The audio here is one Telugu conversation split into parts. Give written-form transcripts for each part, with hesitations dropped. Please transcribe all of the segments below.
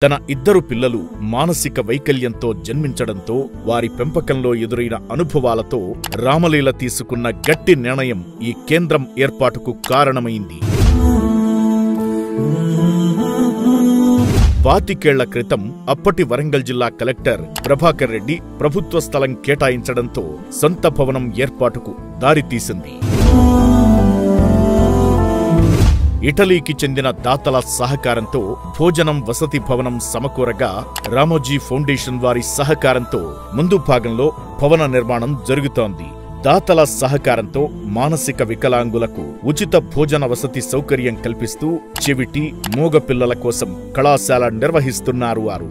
తన ఇద్దరు పిల్లలు మానసిక వైకల్యంతో జన్మించడంతో వారి పెంపకంలో ఎదురైన అనుభవాలతో రామలీల తీసుకున్న గట్టి నిర్ణయం ఈ కేంద్రం ఏర్పాటుకు కారణమైంది. 25 ఏళ్ల క్రితం అప్పటి వరంగల్ జిల్లా కలెక్టర్ ప్రభాకర్ రెడ్డి ప్రభుత్వ స్థలం కేటాయించడంతో సొంత భవనం ఏర్పాటుకు దారితీసింది. ఇటలీకి చెందిన దాతల సహకారంతో భోజనం వసతి భవనం సమకూరగా రామోజీ ఫౌండేషన్ వారి సహకారంతో ముందు భాగంలో భవన నిర్మాణం జరుగుతోంది. దాతల సహకారంతో మానసిక వికలాంగులకు ఉచిత భోజన వసతి సౌకర్యం కల్పిస్తూ చెవిటి మూగ పిల్లల కోసం కళాశాల నిర్వహిస్తున్నారు వారు.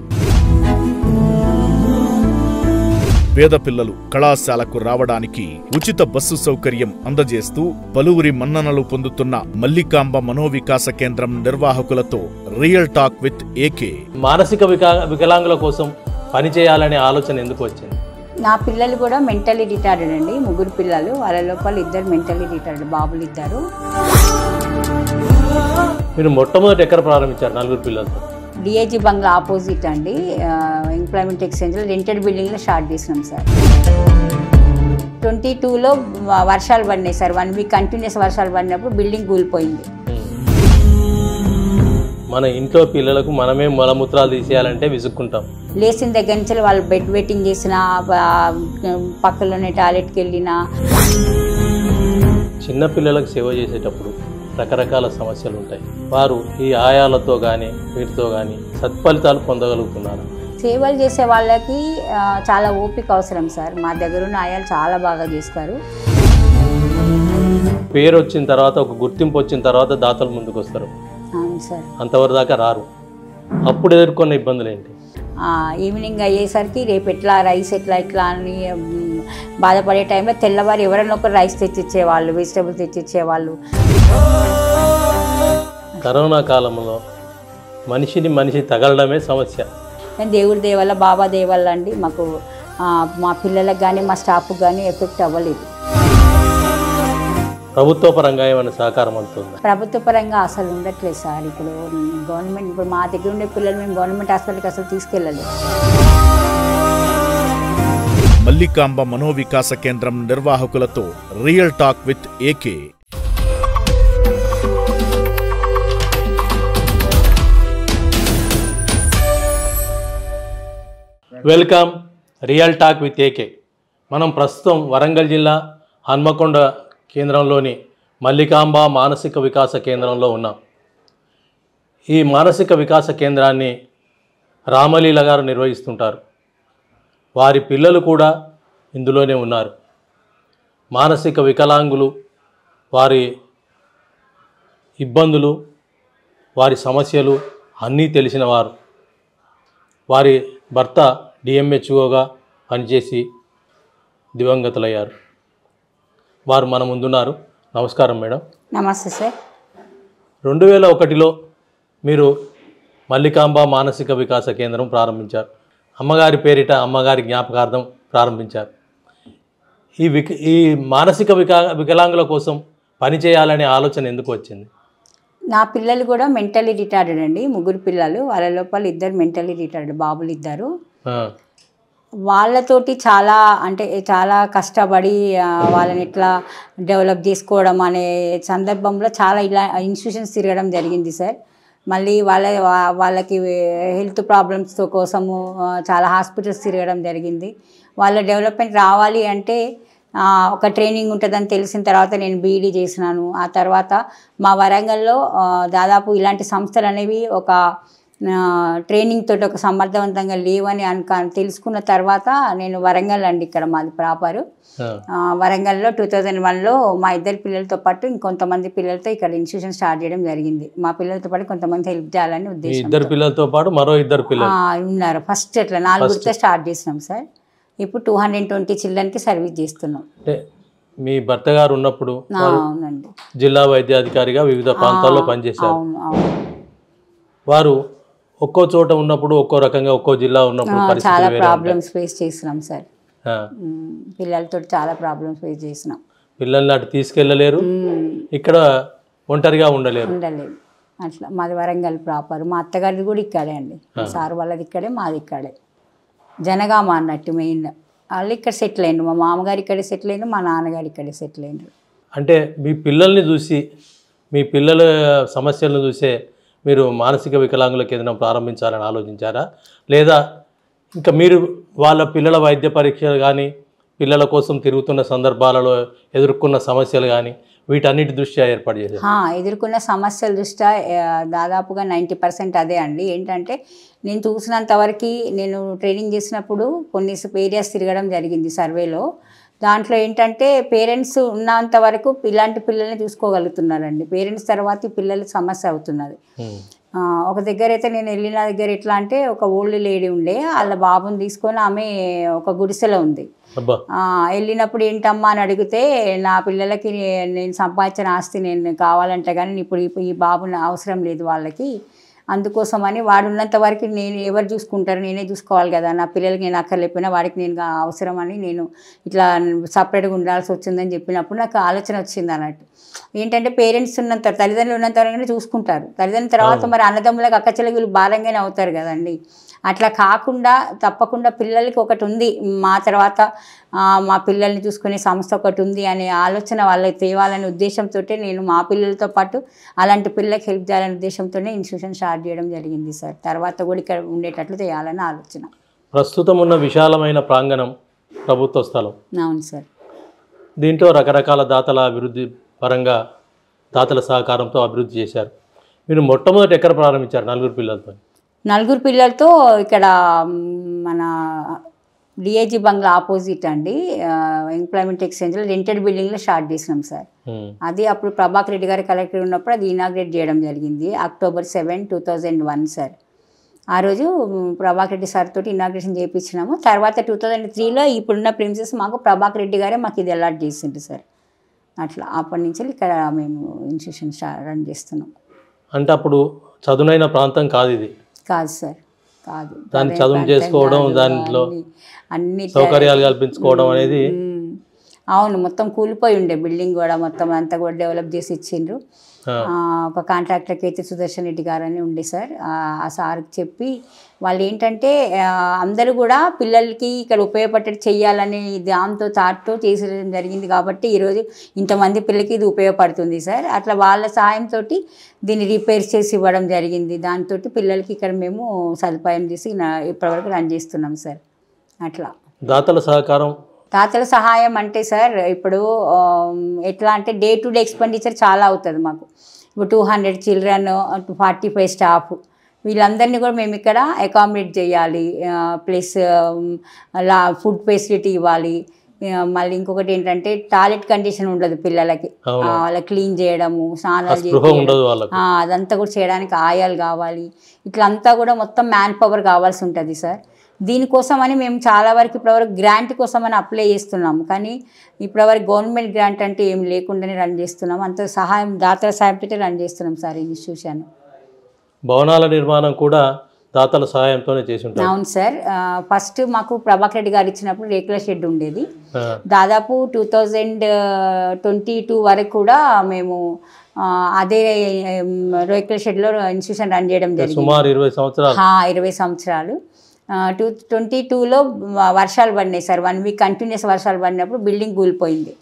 పేద పిల్లలు కళాశాలకు రావడానికి ఉచిత బస్సు సౌకర్యం అందజేస్తూ పలువురి మన్ననలు పొందుతున్న మల్లికాంబ మనోవికాస కేంద్రం నిర్వాహకులతో రియల్ టాక్ విత్ ఏకే. మానసిక వికలాంగుల కోసం పనిచేయాలనే ఆలోచన ఎందుకు వచ్చింది? నా పిల్లలు కూడా మెంటలీ రిటార్డెడ్ అండి. 3 పిల్లలు, వాళ్ళ లోపల 2 మెంటలీ రిటార్డెడ్ బాబులు ఇద్దరు. మీరు మొట్టమొదటి ఎక్కడ ప్రారంభించారు 4 పిల్లలతో? డిఐజీ బంగ్లా ఆపోజిట్ అండి, ఎంప్లాయ్మెంట్ ఎక్స్చేంజ్లో రెంటెడ్ బిల్డింగ్లో స్టార్ట్ చేసినాం సార్. 22లో వర్షాలు పడినాయి సార్. 1 వీక్ కంటిన్యూస్ వర్షాలు పడినప్పుడు బిల్డింగ్ కూలిపోయింది. మన ఇంట్లో పిల్లలకు మనమే మలమూత్రాలు తీసేయాలంటే విసుక్కుంటాం. లేచిన దగ్గర నుంచి వాళ్ళు బెడ్ వెయిటింగ్ చేసిన, పక్కలోనే టాయిలెట్కి వెళ్ళిన. చిన్న పిల్లలకు సేవ చేసేటప్పుడు రకరకాల సమస్యలు ఉంటాయి. వారు ఈ ఆయాలతో కానీ వీటితో కానీ సత్ఫలితాలు పొందగలుగుతున్నారు. సేవలు చేసే వాళ్ళకి చాలా ఓపిక అవసరం సార్. మా దగ్గర ఉన్న ఆయాలు చాలా బాగా చేస్తారు. పేరు వచ్చిన తర్వాత, ఒక గుర్తింపు వచ్చిన తర్వాత దాతలు ముందుకు వస్తారు. అవును సార్. అంతవరకు దాకా రారు. అప్పుడు ఎదుర్కొన్న ఇబ్బందులు ఏంటి? ఈవినింగ్ అయ్యేసరికి రేపు ఎట్లా రైస్ ఎట్లా అని బాధపడే టైంలో తెల్లవారు ఎవరైనా ఒకరు రైస్ తెచ్చిచ్చేవాళ్ళు, వెజిటబుల్స్ తెచ్చిచ్చేవాళ్ళు. కరోనా కాలంలో మనిషి తగలడమే సమస్య. దేవుడి దేవల్ల, బాబా దేవల్ల అండి మాకు మా పిల్లలకు కానీ మా స్టాఫ్కి కానీ ఎఫెక్ట్ అవ్వలేదు. ప్రభుత్వ పరంగా ఏమైనా సహకారం అందుతుందా? ప్రభుత్వ పరంగా అసలు ఉండట్లేదు సార్. ఇప్పుడు గవర్నమెంట్, ఇప్పుడు మా దగ్గర ఉండే పిల్లలు మేము గవర్నమెంట్ హాస్పిటల్కి అసలు తీసుకెళ్ళలేదు. మల్లికాంబ మనోవికాస కేంద్రం నిర్వాహకులతో real talk with AK. Welcome real talk with AK. మనం ప్రస్తుతం వరంగల్ జిల్లా హన్మకొండ కేంద్రంలోని మల్లికాంబ మానసిక వికాస కేంద్రంలో ఉన్నాం. ఈ మానసిక వికాస కేంద్రాన్ని రామలీల గారు నిర్వహిస్తుంటారు. వారి పిల్లలు కూడా ఇందులోనే ఉన్నారు. మానసిక వికలాంగులు, వారి ఇబ్బందులు, వారి సమస్యలు అన్నీ తెలిసిన వారు. వారి భర్త డిఎంహెచ్ఓగా పనిచేసి దివంగతులయ్యారు. వారు మన ముందున్నారు. నమస్కారం మేడం. నమస్తే సార్. 2001లో మీరు మల్లికాంబ మానసిక వికాస కేంద్రం ప్రారంభించారు. అమ్మగారి పేరిట, అమ్మగారి జ్ఞాపకార్థం ప్రారంభించారు. ఈ మానసిక వికలాంగుల కోసం పనిచేయాలనే ఆలోచన ఎందుకు వచ్చింది? నా పిల్లలు కూడా మెంటలీ రిటార్డెడ్ అండి. 3 పిల్లలు, వాళ్ళ లోపల 2 మెంటలీ రిటార్డెడ్ బాబులు ఇద్దరు. వాళ్ళతోటి చాలా కష్టపడి వాళ్ళని ఎట్లా డెవలప్ చేసుకోవడం అనే సందర్భంలో చాలా ఇలా ఇన్స్టిట్యూషన్స్ తిరగడం జరిగింది సార్. మళ్ళీ వాళ్ళకి హెల్త్ ప్రాబ్లమ్స్ కోసము చాలా హాస్పిటల్స్ తిరగడం జరిగింది. వాళ్ళ డెవలప్మెంట్ రావాలి అంటే ఒక ట్రైనింగ్ ఉంటుందని తెలిసిన తర్వాత నేను బీఈడీ చేసినాను. ఆ తర్వాత మా వరంగల్లో దాదాపు ఇలాంటి సంస్థలు అనేవి ఒక ట్రైనింగ్ తోటి ఒక సమర్థవంతంగా లేవని తెలుసుకున్న తర్వాత నేను వరంగల్ అండి, ఇక్కడ మాది ప్రాపరు. వరంగల్లో 2001లో మా 2 పిల్లలతో పాటు ఇంకొంతమంది పిల్లలతో ఇక్కడ ఇన్స్టిట్యూషన్ స్టార్ట్ చేయడం జరిగింది. మా పిల్లలతో పాటు కొంతమంది హెల్ప్ చేయాలని ఉద్దేశం. 2 పిల్లలతో పాటు మరో 2 పిల్లలు ఉన్నారు. ఫస్ట్ అట్లా 4 స్టార్ట్ చేసినాం సార్. ఇప్పుడు 220 చిల్డ్రన్కి సర్వీస్ చేస్తున్నాం. మీ భర్త గారు ఉన్నప్పుడు అవునండి, జిల్లా వైద్యాధికారిగా వివిధ ప్రాంతాల్లో పనిచేశారు. వారు ఒక్కో చోట ఉన్నప్పుడు ఒక్కో రకంగా, ఒక్కో జిల్లా ఉన్నప్పుడు చాలా ప్రాబ్లమ్స్ ఫేస్ చేసినాం సార్. పిల్లలతో చాలా ప్రాబ్లమ్స్ ఫేస్ చేసినాం. పిల్లల్ని అటు తీసుకెళ్ళలేరు, ఇక్కడ ఒంటరిగా ఉండలేరు. అట్లా మాది వరంగల్ ప్రాపర్. మా అత్తగారిది కూడా ఇక్కడే అండి. సార్ వాళ్ళది ఇక్కడే, మాది ఇక్కడే. జనగామ అన్నట్టు మెయిన్. వాళ్ళు ఇక్కడ సెటిల్ అయ్యిండు. మా మామగారు ఇక్కడే సెటిల్ అయ్యిండు, మా నాన్నగారు ఇక్కడే సెటిల్ అయ్యిండు. అంటే మీ పిల్లల్ని చూసి, మీ పిల్లల సమస్యలను చూసే మీరు మానసిక వికలాంగులకు ఏదైనా ప్రారంభించాలని ఆలోచించారా? లేదా ఇంకా మీరు వాళ్ళ పిల్లల వైద్య పరీక్షలు కానీ, పిల్లల కోసం తిరుగుతున్న సందర్భాలలో ఎదుర్కొన్న సమస్యలు కానీ వీటన్నిటి దృష్ట్యా ఏర్పాటు చేశారు? ఎదుర్కొన్న సమస్యల దృష్ట్యా దాదాపుగా 90% అదే అండి. ఏంటంటే నేను చూసినంత వరకు, నేను ట్రైనింగ్ చేసినప్పుడు కొన్ని ఏరియాస్ తిరగడం జరిగింది సర్వేలో. దాంట్లో ఏంటంటే పేరెంట్స్ ఉన్నంత వరకు ఇలాంటి పిల్లల్ని చూసుకోగలుగుతున్నారండి. పేరెంట్స్ తర్వాత ఈ పిల్లలకి సమస్య అవుతున్నది. ఒక దగ్గర అయితే నేను వెళ్ళిన దగ్గర ఎట్లా అంటే, ఒక ఓల్డ్ లేడీ ఉండే, వాళ్ళ బాబుని తీసుకొని ఆమె ఒక గుడిసెలో ఉంది. వెళ్ళినప్పుడు ఏంటమ్మా అని అడిగితే, నా పిల్లలకి నేను సంపాదించిన ఆస్తి నేను కావాలంటే కానీ ఇప్పుడు ఈ బాబుని అవసరం లేదు వాళ్ళకి, అందుకోసమని వాడు ఉన్నంత వరకు నేను ఎవరు చూసుకుంటారు, నేనే చూసుకోవాలి కదా, నా పిల్లలకి నేను అక్కర్లేకపోయినా వాడికి నేను అవసరం అని నేను ఇట్లా సపరేట్గా ఉండాల్సి వచ్చిందని చెప్పినప్పుడు నాకు ఆలోచన వచ్చింది అన్నట్టు. ఏంటంటే పేరెంట్స్ ఉన్నంత, తల్లిదండ్రులు ఉన్నంత వరకు చూసుకుంటారు. తల్లిదండ్రుల తర్వాత మరి అన్నదమ్ములకు అక్కచెల్లెలు భారంగానే అవుతారు కదండి. అట్లా కాకుండా తప్పకుండా పిల్లలకి ఒకటి ఉంది, మా తర్వాత మా పిల్లల్ని చూసుకునే సంస్థ ఒకటి ఉంది అనే ఆలోచన వాళ్ళకి తేవాలనే ఉద్దేశంతో నేను మా పిల్లలతో పాటు అలాంటి పిల్లలకి హెల్ప్ చేయాలనే ఉద్దేశంతోనే ఇన్స్టిట్యూషన్ స్టార్ట్ చేయడం జరిగింది సార్. తర్వాత కూడా ఇక్కడ ఉండేటట్లు చేయాలని ఆలోచన. ప్రస్తుతం ఉన్న విశాలమైన ప్రాంగణం ప్రభుత్వ స్థలం. అవును సార్. దీంట్లో రకరకాల దాతల అభివృద్ధి పరంగా దాతల సహకారంతో అభివృద్ధి చేశారు. మీరు మొట్టమొదటి ఎక్కడ ప్రారంభించారు? 4 పిల్లలతో. 4 పిల్లలతో ఇక్కడ మన డిఐజీ బంగ్లా ఆపోజిట్ అండి, ఎంప్లాయ్మెంట్ ఎక్స్చేంజ్లో రెంటెడ్ బిల్డింగ్లో స్టార్ట్ చేసినాం సార్. అది అప్పుడు ప్రభాకర్ రెడ్డి గారు కలెక్టర్ ఉన్నప్పుడు అది ఇనాగ్రేట్ చేయడం జరిగింది October 7, 2001 సార్. ఆ రోజు ప్రభాకర్ రెడ్డి సార్ తోటి ఇనాగ్రేషన్ చేయించినాము. తర్వాత 2003లో ఇప్పుడున్న ప్రిన్సెస్ మాకు ప్రభాకర్ రెడ్డి గారే మాకు ఇది అలాట్ చేసిండు సార్. అట్లా అప్పటి నుంచి ఇక్కడ మేము ఇన్స్టిట్యూషన్ రన్ చేస్తున్నాం. అంటే అప్పుడు చదునైన ప్రాంతం కాదు ఇది? కాదు సార్, కాదు. దాన్ని చదువు చేసుకోవడం, దాంట్లో అన్ని సౌకర్యాలు కల్పించుకోవడం అనేది. అవును, మొత్తం కూలిపోయి ఉండే బిల్డింగ్ కూడా మొత్తం అంతా కూడా డెవలప్ చేసి ఇచ్చిండ్రు. ఒక కాంట్రాక్టర్కి అయితే సుదర్శన్ రెడ్డి గారు అని ఉండే సార్. ఆ సార్కి చెప్పి వాళ్ళు ఏంటంటే అందరూ కూడా పిల్లలకి ఇక్కడ ఉపయోగపడేది చెయ్యాలని దాంతో థాట్తో చేసడం జరిగింది కాబట్టి ఈరోజు ఇంతమంది పిల్లలకి ఇది ఉపయోగపడుతుంది సార్. అట్లా వాళ్ళ సహాయంతో దీన్ని రిపేర్ చేసి ఇవ్వడం జరిగింది. దాంతో పిల్లలకి ఇక్కడ మేము సదుపాయం చేసి ఇప్పటివరకు రన్ చేస్తున్నాం సార్. అట్లా దాతల సహాయం అంటే సార్ ఇప్పుడు ఎట్లా అంటే డే టు డే ఎక్స్పెండిచర్ చాలా అవుతుంది మాకు. ఇప్పుడు 200 చిల్డ్రన్, 45 స్టాఫ్, వీళ్ళందరినీ కూడా మేము ఇక్కడ అకామిడేట్ చేయాలి, ప్లస్ ఫుడ్ ఫెసిలిటీ ఇవ్వాలి. మళ్ళీ ఇంకొకటి ఏంటంటే టాయిలెట్ కండిషన్ ఉండదు పిల్లలకి, వాళ్ళకి క్లీన్ చేయడము, స్నానాలు చేయడం, అదంతా కూడా చేయడానికి ఆయాలు కావాలి. ఇట్లంతా కూడా మొత్తం మ్యాన్ పవర్ కావాల్సి ఉంటుంది సార్. దీనికోసమని మేము చాలా వరకు ఇప్పటివరకు గ్రాంట్ కోసమని అప్లై చేస్తున్నాము, కానీ ఇప్పటివరకు గవర్నమెంట్ గ్రాంట్ అంటే ఏం లేకుండానే రన్ చేస్తున్నాం. అంత సహాయం దాతల సహాయంతో రన్ చేస్తున్నాం సార్ ఇన్స్టిట్యూషన్. భవనాల నిర్మాణం కూడా దాతల సహాయంతోనే చేసి ఉంటారు? అవును సార్. ఫస్ట్ మాకు ప్రభాకర్ రెడ్డి గారు ఇచ్చినప్పుడు రేకుల షెడ్ ఉండేది. దాదాపు 2022 వరకు కూడా మేము అదే రేకుల షెడ్లో ఇన్స్టిట్యూషన్ రన్ చేయడం జరిగింది. సుమారు 20 సంవత్సరాలు. 2022లో వర్షాలు పడినాయి సార్. 1 వీక్ కంటిన్యూస్ వర్షాలు పడినప్పుడు బిల్డింగ్ కూలిపోయింది.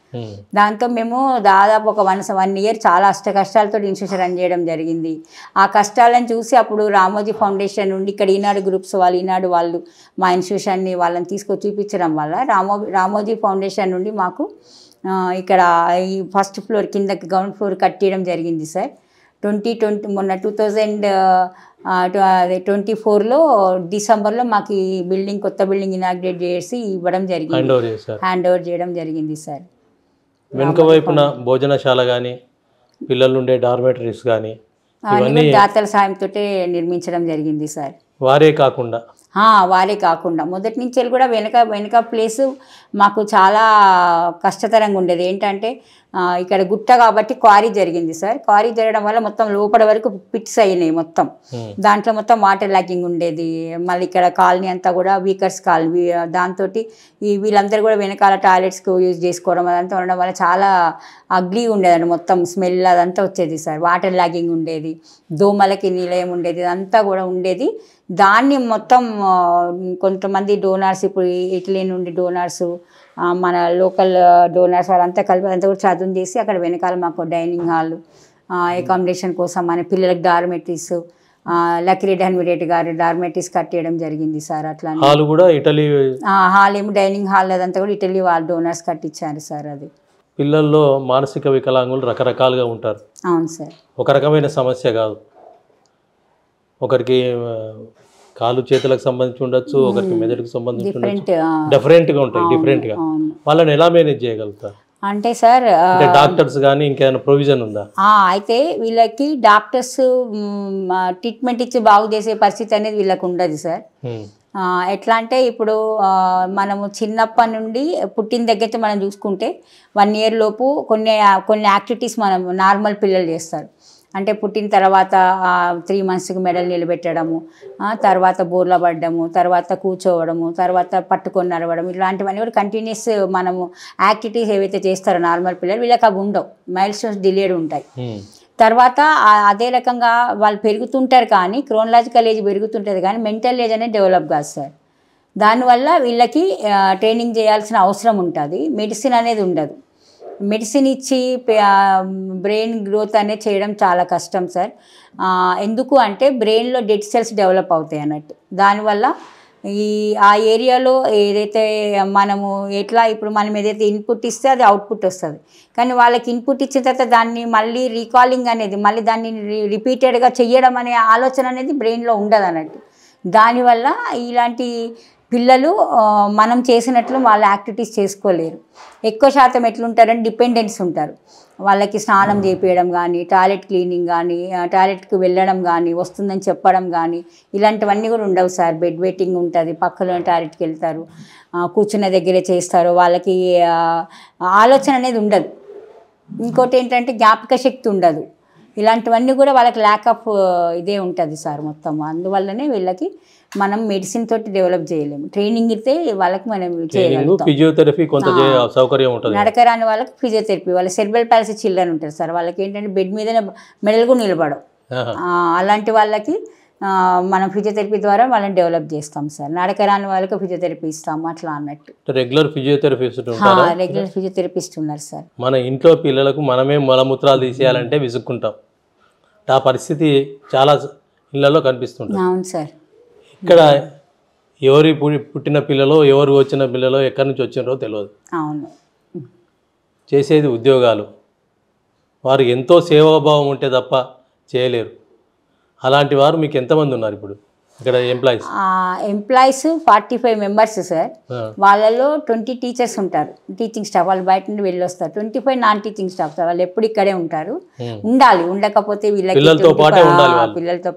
దాంతో మేము దాదాపు ఒక 1 ఇయర్ చాలా కష్టాలతో ఇన్స్టిట్యూషన్ రన్ చేయడం జరిగింది. ఆ కష్టాలను చూసి అప్పుడు రామోజీ ఫౌండేషన్ నుండి ఇక్కడ ఈనాడు గ్రూప్స్ వాళ్ళు మా ఇన్స్టిట్యూషన్ని వాళ్ళని తీసుకొచ్చి చూపించడం వల్ల రామోజీ ఫౌండేషన్ నుండి మాకు ఇక్కడ ఈ ఫస్ట్ ఫ్లోర్ కిందకి గ్రౌండ్ ఫ్లోర్ కట్టేయడం జరిగింది సార్. 2024లో డిసెంబర్లో మాకు ఈ బిల్డింగ్ కొత్త బిల్డింగ్ ఇనాగ్రేట్ చేసి ఇవ్వడం జరిగింది, హ్యాండ్ ఓవర్ చేయడం జరిగింది సార్. వెనుక వైపున భోజనశాల కానీ పిల్లలు ఉండే డార్మెటరీస్ కానీ దాతల సాయంతో నిర్మించడం జరిగింది సార్. వారే కాకుండా వారే కాకుండా మొదటి నుంచి కూడా వెనక ప్లేసు మాకు చాలా కష్టతరంగా ఉండేది. ఏంటంటే ఇక్కడ గుట్ట కాబట్టి క్వారీ జరిగింది సార్. క్వారీ జరగడం వల్ల మొత్తం లోపల వరకు పిట్స్ అయినాయి మొత్తం. దాంట్లో మొత్తం వాటర్ ల్యాకింగ్ ఉండేది. మళ్ళీ ఇక్కడ కాలనీ అంతా కూడా వీకర్స్ కాలనీ. దాంతో వీళ్ళందరూ కూడా వెనకాల టాయిలెట్స్కి యూజ్ చేసుకోవడం అదంతా ఉండడం వల్ల చాలా అగ్లీ ఉండేదండి. మొత్తం స్మెల్ అదంతా వచ్చేది సార్. వాటర్ ల్యాకింగ్ ఉండేది, దోమలకి నిలయం ఉండేది, ఇదంతా కూడా ఉండేది. దాన్ని మొత్తం కొంతమంది డోనార్స్, ఇప్పుడు ఇటలీ నుండి డోనార్స్, మన లోకల్ డోనార్స్ వాళ్ళంతా కలిపి అంతా కూడా చదువు చేసి అక్కడ వెనకాల మాకు డైనింగ్ హాల్, అకామిడేషన్ కోసం మన పిల్లలకి డార్మెటరీస్, లక్కిరెడ్డి హన్విరెడ్డి గారు డార్మెటరీస్ కట్టేయడం జరిగింది సార్. అట్లా హాల్ కూడా ఇటలీ, హాల్ ఏమో డైనింగ్ హాల్ అదంతా కూడా ఇటలీ వాళ్ళు డోనార్స్ కట్టించారు సార్. అది పిల్లల్లో మానసిక వికలాంగులు రకరకాలుగా ఉంటారు. అవును సార్. ఒక రకమైన సమస్య కాదు. ఒకరికి కాలు చేతులకు సంబంధించి ఉండొచ్చు, ఒకరికి మెదడుకు సంబంధించి డిఫరెంట్గా ఉంటాయి. డిఫరెంట్గా వాళ్ళని ఎలా మేనేజ్ చేయగలుగుతారు అంటే సార్, డాక్టర్స్ కానీ ఇంకేమైనా ప్రొవిజన్ ఉందా? అయితే వీళ్ళకి డాక్టర్స్ ట్రీట్మెంట్ ఇచ్చి బాగు చేసే పరిస్థితి అనేది వీళ్ళకి ఉండదు సార్. ఎట్లా అంటే ఇప్పుడు మనము చిన్నప్పటి నుండి పుట్టిన దగ్గర మనం చూసుకుంటే 1 year లోపు కొన్ని యాక్టివిటీస్ మనం నార్మల్ పిల్లలు చేస్తారు. అంటే పుట్టిన తర్వాత 3 monthsకి మెడలు నిలబెట్టడము, తర్వాత బోర్ల పడ్డము, తర్వాత కూర్చోవడము, తర్వాత పట్టుకొని నడవడం, ఇలాంటివన్నీ కూడా కంటిన్యూస్ మనము యాక్టివిటీస్ ఏవైతే చేస్తారో నార్మల్ పిల్లలు, వీళ్ళకి అవి ఉండవు. మైల్ స్టోన్స్ డిలేడ్ ఉంటాయి. తర్వాత అదే రకంగా వాళ్ళు పెరుగుతుంటారు, కానీ క్రోనలాజికల్ ఏజ్ పెరుగుతుంటుంది, కానీ మెంటల్ ఏజ్ అనేది డెవలప్ కాదు సార్. దానివల్ల వీళ్ళకి ట్రైనింగ్ చేయాల్సిన అవసరం ఉంటుంది. మెడిసిన్ అనేది ఉండదు. మెడిసిన్ ఇచ్చి బ్రెయిన్ గ్రోత్ అనేది చేయడం చాలా కష్టం సార్. ఎందుకు అంటే బ్రెయిన్లో డెడ్ సెల్స్ డెవలప్ అవుతాయి అన్నట్టు. దానివల్ల ఆ ఏరియాలో ఏదైతే మనము ఇప్పుడు మనం ఏదైతే ఇన్పుట్ ఇస్తే అది అవుట్పుట్ వస్తుంది. కానీ వాళ్ళకి ఇన్పుట్ ఇచ్చిన తర్వాత దాన్ని మళ్ళీ రీకాలింగ్ అనేది, మళ్ళీ దాన్ని రిపీటెడ్గా చెయ్యడం అనే ఆలోచన అనేది బ్రెయిన్లో ఉండదు అన్నట్టు. దానివల్ల ఇలాంటి పిల్లలు మనం చేసినట్లు వాళ్ళ యాక్టివిటీస్ చేసుకోలేరు. ఎక్కువ శాతం ఎట్లుంటారంటే డిపెండెన్స్ ఉంటారు. వాళ్ళకి స్నానం చేపించడం కానీ, టాయిలెట్ క్లీనింగ్ కానీ, టాయిలెట్కి వెళ్ళడం కానీ, వస్తుందని చెప్పడం కానీ, ఇలాంటివన్నీ కూడా ఉండవు సార్. బెడ్ వెయిటింగ్ ఉంటుంది, పక్కలో టాయిలెట్కి వెళ్తారు, కూర్చున్న దగ్గరే చేస్తారు. వాళ్ళకి ఆలోచన అనేది ఉండదు. ఇంకోటి ఏంటంటే జ్ఞాపక శక్తి ఉండదు. ఇలాంటివన్నీ కూడా వాళ్ళకి ల్యాక్ ఆఫ్ ఇదే ఉంటుంది సార్ మొత్తం. అందువల్లనే వీళ్ళకి మనం మెడిసిన్ తోటి డెవలప్ చేయలేము. ట్రైనింగ్ ఇస్తే వాళ్ళకి మనం చేయగలుగుతాం. ఫిజియోథెరపీ కొంత సౌకర్యం ఉంటుంది. నడకరాని వాళ్ళకి ఫిజియోథెరపీ, వాళ్ళ సెర్బల్ పాలసీ చిల్డ్రన్ ఉంటారు సార్. వాళ్ళకి ఏంటంటే బెడ్ మీదనే మెడలు నిలబడవు. అలాంటి వాళ్ళకి మనం ఫిజియోథెరపీ ద్వారా వాళ్ళని డెవలప్ చేస్తాం సార్. నడకరాని వాళ్ళకి ఫిజియోథెరపీ ఇస్తాము అట్లా అన్నట్టు. రెగ్యులర్ ఫిజియోథెరపిస్ట్ ఉన్నారు సార్. మన ఇంట్లో పిల్లలకు మనమే మలమూత్రాలు తీసేయాలంటే విసుక్కుంటాం. ఆ పరిస్థితి చాలా ఇళ్లలో కనిపిస్తుంది. అవును సార్. ఇక్కడ ఎవరి పుట్టిన పిల్లలో, ఎవరు వచ్చిన పిల్లలో, ఎక్కడి నుంచి వచ్చినారో తెలియదు. అవును. చేసేది ఉద్యోగాలు. వారు ఎంతో సేవాభావం ఉంటే తప్ప చేయలేరు. అలాంటి వారు మీకు ఎంతమంది ఉన్నారు ఇప్పుడు ఇక్కడ ఎంప్లాయీస్ 45 members సార్. వాళ్ళలో 20 టీచర్స్ ఉంటారు, టీచింగ్ స్టాఫ్. వాళ్ళు బయట నుండి వెళ్ళి వస్తారు. 25 నాన్ టీచింగ్ స్టాఫ్. వాళ్ళు ఎప్పుడు ఇక్కడే ఉంటారు. ఉండాలి, ఉండకపోతే వీళ్ళకి పిల్లలతో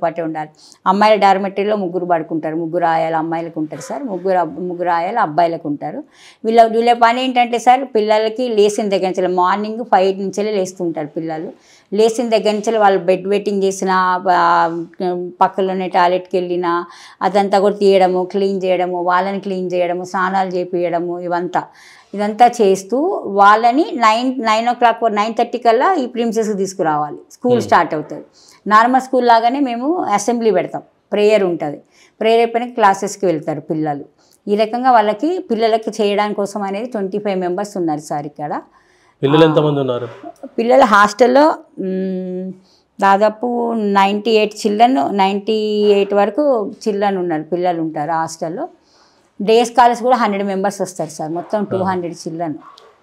పాటే ఉండాలి. అమ్మాయిల డార్మెటరీలో 3 పడుకుంటారు. 3 ఆయాలు అమ్మాయిలకు ఉంటారు సార్, 3 ఆయాలు అబ్బాయిలకు ఉంటారు. వీళ్ళ పని ఏంటంటే సార్, పిల్లలకి లేచిన దగ్గర నుంచి మార్నింగ్ 5 నుంచే లేస్తుంటారు పిల్లలు. లేచిన దగ్గర నుంచి వాళ్ళు బెడ్ వెయిటింగ్ చేసిన, పక్కలోనే టాయిలెట్కి వెళ్ళిన అదంతా కూడా తీయడము, క్లీన్ చేయడము, వాళ్ళని క్లీన్ చేయడము, స్నానాలు చేపియడము, ఇదంతా చేస్తూ వాళ్ళని 9 o'clock 9:30 కల్లా ఈ ప్రిన్సెస్కి తీసుకురావాలి. స్కూల్ స్టార్ట్ అవుతుంది. నార్మల్ స్కూల్ లాగానే మేము అసెంబ్లీ పెడతాం, ప్రేయర్ ఉంటుంది. ప్రేయర్ అయిపోయిన క్లాసెస్కి వెళ్తారు పిల్లలు. ఈ రకంగా పిల్లలకి చేయడానికి కోసం అనేది 25 members ఉన్నారు సార్ ఇక్కడ. పిల్లలు ఎంతమంది ఉన్నారు? పిల్లలు హాస్టల్లో దాదాపు 98 children, 98 వరకు పిల్లలు ఉంటారు హాస్టల్లో. డే స్కాలర్స్ కూడా 100 members వస్తారు సార్. మొత్తం 200 children.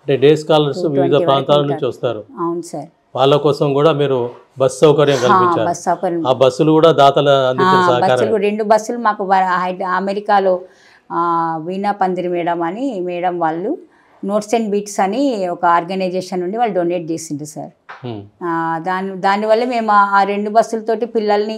అంటే డే స్కాలర్స్ వివిధ ప్రాంతాల నుంచి వస్తారు. అవును సార్. వాళ్ళ కోసం కూడా మీరు బస్ సౌకర్యం కల్పించారు. బస్ సౌకర్యం, ఆ బస్సులు కూడా దాతలు అందించిన సహకారం. 2 బస్సులు మాకు అమెరికాలో వీణా పందిరి మేడం వాళ్ళు నోట్స్ అండ్ బీట్స్ అని ఒక ఆర్గనైజేషన్ నుండి వాళ్ళు డొనేట్ చేసిండ్రు సార్. దానివల్ల మేము ఆ 2 బస్సులతోటి పిల్లల్ని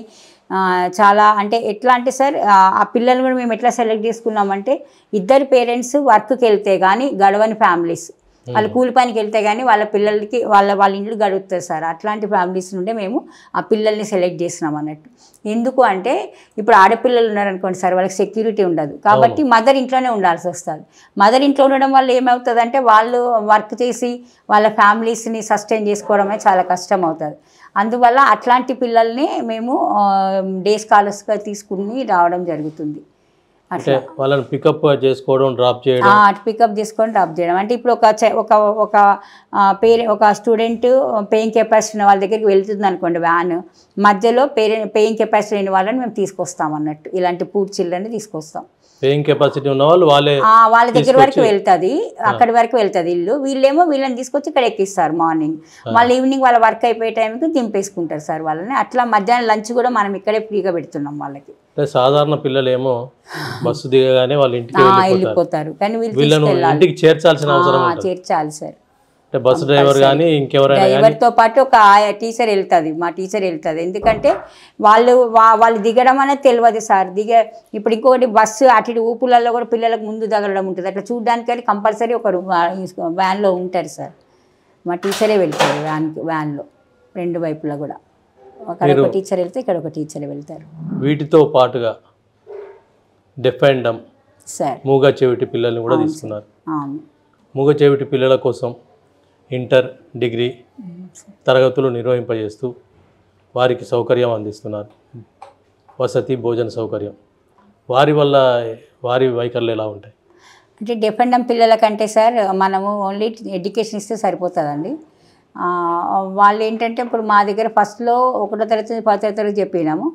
చాలా అంటే ఎట్లా అంటే సార్ ఆ పిల్లలు కూడా మేము ఎట్లా సెలెక్ట్ చేసుకున్నామంటే ఇద్దరు పేరెంట్స్ వర్క్కి వెళ్తే కానీ గడవని ఫ్యామిలీస్, వాళ్ళు కూలి పనికి వెళ్తే కానీ వాళ్ళ పిల్లలకి వాళ్ళ ఇంట్లో గడుపుతారు సార్. అట్లాంటి ఫ్యామిలీస్ నుండే మేము ఆ పిల్లల్ని సెలెక్ట్ చేసినాం అన్నట్టు. ఎందుకు అంటే ఇప్పుడు ఆడపిల్లలు ఉన్నారనుకోండి సార్, వాళ్ళకి సెక్యూరిటీ ఉండదు కాబట్టి మదర్ ఇంట్లోనే ఉండాల్సి వస్తుంది. మదర్ ఇంట్లో ఉండడం వల్ల ఏమవుతుంది అంటే వాళ్ళు వర్క్ చేసి వాళ్ళ ఫ్యామిలీస్ని సస్టైన్ చేసుకోవడమే చాలా కష్టం అవుతుంది. అందువల్ల అట్లాంటి పిల్లల్ని మేము డే స్కాలర్స్గా తీసుకుని రావడం జరుగుతుంది. అంటే వాళ్ళని పికప్ చేసుకోవడం, డ్రాప్ చేయడం, పికప్ చేసుకొని డ్రాప్ చేయడం. అంటే ఇప్పుడు ఒక స్టూడెంట్ పేయింగ్ కెపాసిటీ ఉన్న వాళ్ళ దగ్గరికి వెళ్తుంది అనుకోండి వ్యాన్, మధ్యలో పేయింగ్ కెపాసిటీ లేని వాళ్ళని మేము తీసుకొస్తాం అన్నట్టు. ఇలాంటి పూర్ చిల్డ్రన్ని తీసుకొస్తాం. పేయింగ్ కెపాసిటీ ఉన్న వాళ్ళు వాళ్ళ దగ్గర వరకు వెళ్తుంది, అక్కడి వరకు వెళ్తుంది ఇల్లు. వీళ్ళేమో వీళ్ళని తీసుకొచ్చి ఇక్కడ ఎక్కిస్తారు మార్నింగ్, మళ్ళీ ఈవినింగ్ వాళ్ళ వర్క్ అయిపోయే టైంకి దింపేసుకుంటారు సార్ వాళ్ళని. అట్లా మధ్యాహ్నం లంచ్ కూడా మనం ఇక్కడే ఫ్రీగా పెడుతున్నాం వాళ్ళకి. సాధారణ పిల్లలు ఏమో బస్సు దిగగానే వాళ్ళ ఇంటికి వెళ్ళిపోతారు, కానీ వీళ్ళను ఇంటికి చేర్చాల్సిన అవసరం చేర్చాలి సార్. అంటే బస్సు డ్రైవర్ కానీ ఇంకెవరైనా డ్రైవర్తో పాటు ఒక టీచర్ వెళ్తుంది, మా టీచర్ వెళ్తుంది. ఎందుకంటే వాళ్ళు దిగడం అనేది తెలియదు సార్. ఇప్పుడు ఇంకొకటి బస్సు అటు ఇటు ఊపులలో కూడా పిల్లలకు ముందు తగలడం ఉంటుంది. అట్లా చూడడానికి కంపల్సరీ ఒకరు వ్యాన్లో ఉంటారు సార్. మా టీచరే వెళ్తారు వ్యాన్లో రెండు వైపులా కూడా. అక్కడ ఒక టీచర్ వెళ్తే ఇక్కడ ఒక టీచర్ వెళ్తారు. వీటితో పాటుగా డెఫ్ అండ్ డమ్ సార్ మూగ చెవిటి పిల్లల్ని కూడా తీసుకున్నారు. అవును, మూగ చెవిటి పిల్లల కోసం ఇంటర్, డిగ్రీ తరగతులు నిర్వహింపజేస్తూ వారికి సౌకర్యం అందిస్తున్నారు. వసతి, భోజన సౌకర్యం. వారి వైఖరులు ఎలా ఉంటాయి అంటే డెఫ్ అండ్ డమ్ పిల్లలకంటే సార్ మనము ఓన్లీ ఎడ్యుకేషన్ ఇస్తే సరిపోతుందండి. వాళ్ళు ఏంటంటే ఇప్పుడు మా దగ్గర ఫస్ట్లో 1వ తరగతి 10వ తరగతి చెప్పినాము.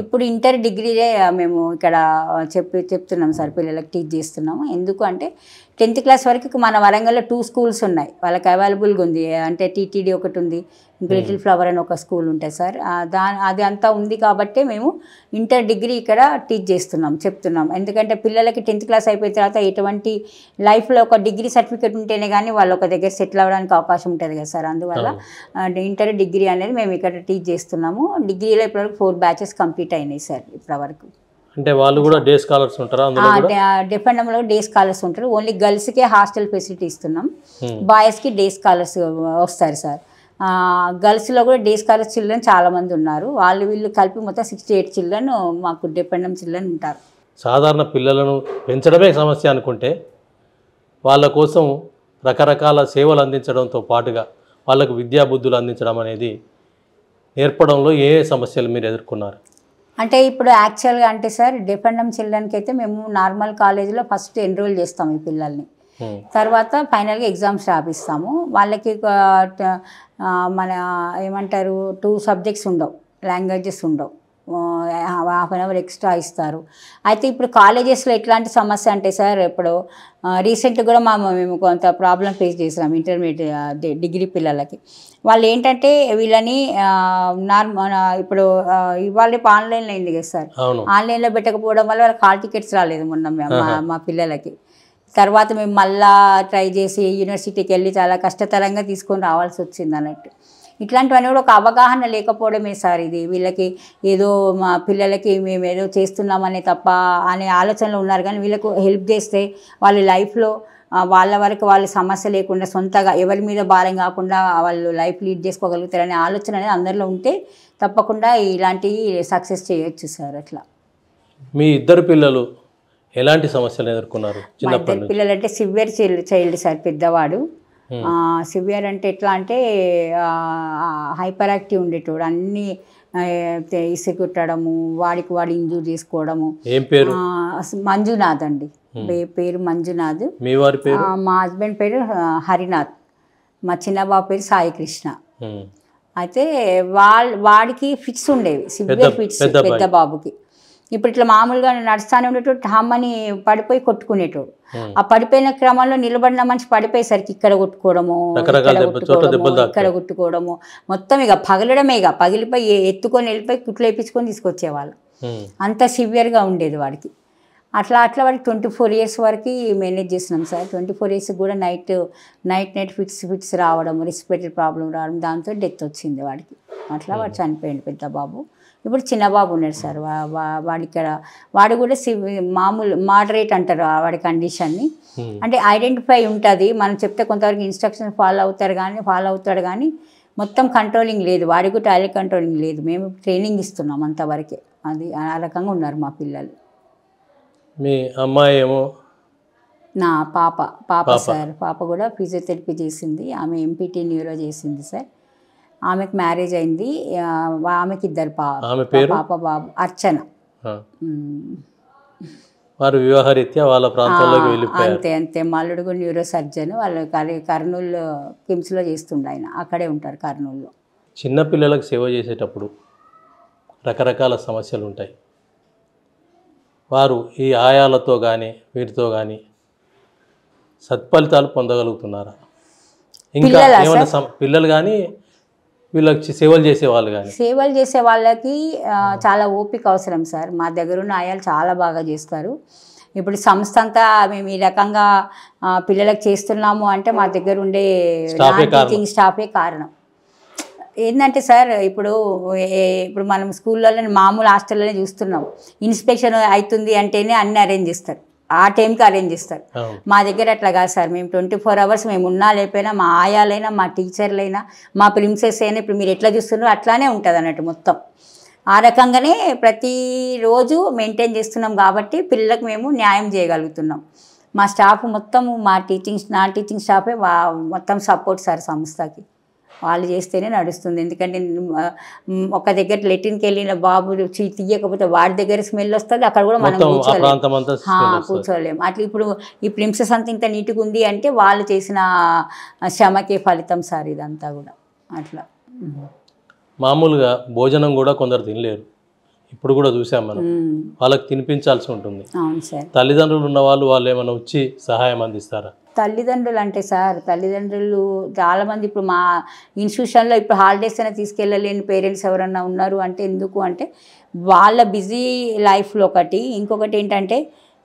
ఇప్పుడు ఇంటర్, డిగ్రీలే మేము ఇక్కడ చెప్తున్నాం సార్, పిల్లలకు టీచ్ చేస్తున్నాము. ఎందుకు అంటే 10th క్లాస్ వరకు మన వరంగల్లో 2 స్కూల్స్ ఉన్నాయి, వాళ్ళకి అవైలబుల్గా ఉంది. అంటే టీటీడీ ఒకటి ఉంది, ఇంకా లిటిల్ ఫ్లవర్ అని ఒక స్కూల్ ఉంటుంది సార్. అది అంతా ఉంది కాబట్టి మేము ఇంటర్, డిగ్రీ ఇక్కడ టీచ్ చెప్తున్నాం. ఎందుకంటే పిల్లలకి 10th క్లాస్ అయిపోయిన తర్వాత ఎటువంటి లైఫ్లో ఒక డిగ్రీ సర్టిఫికేట్ ఉంటేనే కానీ వాళ్ళు ఒక దగ్గర సెటిల్ అవ్వడానికి అవకాశం ఉంటుంది కదా సార్. అందువల్ల ఇంటర్, డిగ్రీ అనేది మేము ఇక్కడ టీచ్ చేస్తున్నాము. డిగ్రీలో ఇప్పటివరకు 4 బ్యాచెస్ కంప్లీట్ అయినాయి సార్ ఇప్పటివరకు. అంటే వాళ్ళు కూడా డే స్కాలర్స్ ఉంటారా? డెఫ్ అండ్ డమ్లో డే స్కాలర్స్ ఉంటారు. ఓన్లీ గర్ల్స్కే హాస్టల్ ఫెసిలిటీ ఇస్తున్నాం, బాయ్స్కి డే స్కాలర్స్ వస్తారు సార్. గర్ల్స్లో కూడా డే స్కాలర్స్ చిల్డ్రన్ చాలామంది ఉన్నారు. వీళ్ళు కలిపి మొత్తం 68 చిల్డ్రన్ మాకు డెఫ్ అండ్ డమ్ చిల్డ్రన్ ఉంటారు. సాధారణ పిల్లలను పెంచడమే సమస్య అనుకుంటే వాళ్ళ కోసం రకరకాల సేవలు అందించడంతో పాటుగా వాళ్ళకు విద్యాబుద్ధులు అందించడం అనేది నేర్పడంలో ఏ సమస్యలు మీరు ఎదుర్కొన్నారు? అంటే ఇప్పుడు యాక్చువల్గా అంటే సార్ డెఫ్ అండ్ డమ్ చిల్డ్రన్కి అయితే మేము నార్మల్ కాలేజీలో ఫస్ట్ ఎన్రోల్ చేస్తాం ఈ పిల్లల్ని. తర్వాత ఫైనల్గా ఎగ్జామ్స్ రాపిస్తాము. వాళ్ళకి మన ఏమంటారు 2 సబ్జెక్ట్స్ ఉండవు, లాంగ్వేజెస్ ఉండవు, ½ an hour ఎక్స్ట్రా ఇస్తారు. అయితే ఇప్పుడు కాలేజెస్లో ఎట్లాంటి సమస్య అంటే సార్, ఇప్పుడు రీసెంట్గా కూడా మేము కొంత ప్రాబ్లం ఫేస్ చేసినాం ఇంటర్మీడియట్, డిగ్రీ పిల్లలకి. వాళ్ళు ఏంటంటే వీళ్ళని ఇప్పుడు ఇవాళ ఆన్లైన్లో అయింది కదా సార్, ఆన్లైన్లో పెట్టకపోవడం వల్ల వాళ్ళకి హాల్ టికెట్స్ రాలేదు మొన్న మా పిల్లలకి. తర్వాత మేము మళ్ళా ట్రై చేసి యూనివర్సిటీకి వెళ్ళి చాలా కష్టతరంగా తీసుకొని రావాల్సి వచ్చింది అన్నట్టు. ఇట్లాంటివన్నీ కూడా ఒక అవగాహన లేకపోవడమే సార్. ఇది వీళ్ళకి ఏదో మా పిల్లలకి మేము ఏదో చేస్తున్నామనే తప్ప అనే ఆలోచనలో ఉన్నారు. కానీ వీళ్ళకు హెల్ప్ చేస్తే వాళ్ళ లైఫ్లో వాళ్ళ వరకు వాళ్ళు సమస్య లేకుండా సొంతగా ఎవరి మీద భారం కాకుండా వాళ్ళు లైఫ్ లీడ్ చేసుకోగలుగుతారనే ఆలోచన అనేది అందరిలో ఉంటే తప్పకుండా ఇలాంటివి సక్సెస్ చేయొచ్చు సార్. అట్లా మీ ఇద్దరు పిల్లలు ఎలాంటి సమస్యలు ఎదుర్కొన్నారు? ఇద్దరు పిల్లలు అంటే సివియర్ చైల్డ్ సార్. పెద్దవాడు సివియర్ అంటే ఎట్లా అంటే హైపర్ యాక్టివ్ ఉండేటోడు, అన్నీ ఇసుకుట్టడము, వాడు ఇంజూర్ చేసుకోవడము. ఏం పేరు? మంజునాథ్ అండి, పేరు మంజునాథ్. మీ వారి పేరు? మా హస్బెండ్ పేరు హరినాథ్, మా చిన్నబాబు పేరు సాయి కృష్ణ. అయితే వాడికి ఫిట్స్ ఉండేవి, సివియర్ ఫిట్స్ పెద్ద బాబుకి. ఇప్పుడు ఇట్లా మామూలుగా నడుస్తానే ఉండేటోడు అమ్మని పడిపోయి కొట్టుకునేటోడు. ఆ పడిపోయిన క్రమంలో నిలబడిన మనిషి పడిపోయేసరికి ఇక్కడ కొట్టుకోవడము, ఇక్కడ కొట్టుకోవడము, మొత్తం ఇక పగలడమే, ఇక పగిలిపోయి ఎత్తుకొని వెళ్ళిపోయి కుట్లు వేయించుకొని తీసుకొచ్చేవాళ్ళు. అంత సివియర్గా ఉండేది వాడికి. అట్లా వాడికి 24 years వరకు మేనేజ్ చేసినాం సార్. 24 years కూడా నైట్ ఫిట్స్ రావడం, రెస్పిరేటరీ ప్రాబ్లం రావడం, దాంతో డెత్ వచ్చింది వాడికి. అట్లా వాడు చనిపోయింది పెద్ద బాబు. ఇప్పుడు చిన్నబాబు ఉన్నాడు సార్, వాడి ఇక్కడ వాడు కూడా మామూలు మోడరేట్ అంటారు వాడి కండిషన్ని. అంటే ఐడెంటిఫై ఉంటుంది, మనం చెప్తే కొంతవరకు ఇన్స్ట్రక్షన్ ఫాలో అవుతాడు కానీ మొత్తం కంట్రోలింగ్ లేదు. వాడికి టాయిలెట్ కంట్రోలింగ్ లేదు. మేము ట్రైనింగ్ ఇస్తున్నాం అంతవరకే. అది ఆ రకంగా ఉన్నారు మా పిల్లలు. మీ అమ్మాయి ఏమో? నా పాప సార్, పాప కూడా ఫిజియోథెరపీ చేసింది. ఆమె ఎంపీటీ న్యూరో చేసింది సార్. ఆమెకు మ్యారేజ్ అయింది. ఆమెకి 2 పాప బాబు. అర్చన. వారు వివాహరీత్యా వాళ్ళ ప్రాంతంలోకి వెళ్ళిపోయారు. అంతే. మల్లుడు కూడా న్యూరో సర్జన్. వాళ్ళు కర్నూలు కిమ్స్లో చేస్తుండే, ఆయన అక్కడే ఉంటారు కర్నూలులో. చిన్న పిల్లలకు సేవ చేసేటప్పుడు రకరకాల సమస్యలు ఉంటాయి. వారు ఈ ఆయాలతో కానీ వీటితో కానీ సత్ఫలితాలు పొందగలుగుతున్నారా? ఇంకా ఏమైనా పిల్లలు కానీ వీళ్ళకి సేవలు చేసేవాళ్ళు కానీ? సేవలు చేసే వాళ్ళకి చాలా ఓపిక అవసరం సార్. మా దగ్గర ఉన్న ఆయాలు చాలా బాగా చేస్తారు. ఇప్పుడు సంస్థ అంతా మేము ఈ రకంగా పిల్లలకు చేస్తున్నాము అంటే మా దగ్గర ఉండే టీచింగ్ స్టాఫే కారణం. ఏంటంటే సార్, ఇప్పుడు మనం స్కూళ్ళలో మామూలు హాస్టల్లోనే చూస్తున్నాం, ఇన్స్పెక్షన్ అవుతుంది అంటేనే అన్ని అరేంజ్ చేస్తారు, ఆ టైంకి అరేంజ్ చేస్తారు. మా దగ్గర అట్లా కాదు సార్. మేము 24 hours మేము ఉన్నా లేకపోయినా, మా ఆయాలైనా మా టీచర్లైనా మా ప్రిన్సెస్ అయినా ఇప్పుడు మీరు ఎట్లా చూస్తున్నారో అట్లానే ఉంటుంది అన్నట్టు మొత్తం. ఆ రకంగానే ప్రతిరోజు మెయింటైన్ చేస్తున్నాం కాబట్టి పిల్లలకు మేము న్యాయం చేయగలుగుతున్నాం. మా స్టాఫ్ మొత్తం నా టీచింగ్ స్టాఫే మొత్తం సపోర్ట్ సార్ సంస్థకి. వాళ్ళు చేస్తేనే నడుస్తుంది. ఎందుకంటే ఒక దగ్గర లెట్రిన్కి వెళ్ళిన బాబు తీయకపోతే వాడి దగ్గర స్మెల్ వస్తుంది, అక్కడ కూడా మనం కూర్చోలేము. అట్లా ఇప్పుడు ఈ ప్రిన్సెస్ అంతా ఇంత నీట్గా ఉంది అంటే వాళ్ళు చేసిన శ్రమకే ఫలితం సార్ ఇదంతా కూడా. అట్లా మామూలుగా భోజనం కూడా కొందరు తినలేరు, ఇప్పుడు కూడా చూసాం మనం. వాళ్ళకి తినిపించాల్సి ఉంటుంది. అవును సార్. తల్లిదండ్రులు ఉన్న వాళ్ళు ఏమైనా వచ్చి సహాయం అందిస్తారా? తల్లిదండ్రులు అంటే సార్, తల్లిదండ్రులు చాలామంది ఇప్పుడు మా ఇన్స్టిట్యూషన్లో ఇప్పుడు హాలిడేస్ అయినా తీసుకెళ్ళలేని పేరెంట్స్ ఎవరన్నా ఉన్నారు అంటే ఎందుకు అంటే వాళ్ళ బిజీ లైఫ్లో ఒకటి, ఇంకొకటి ఏంటంటే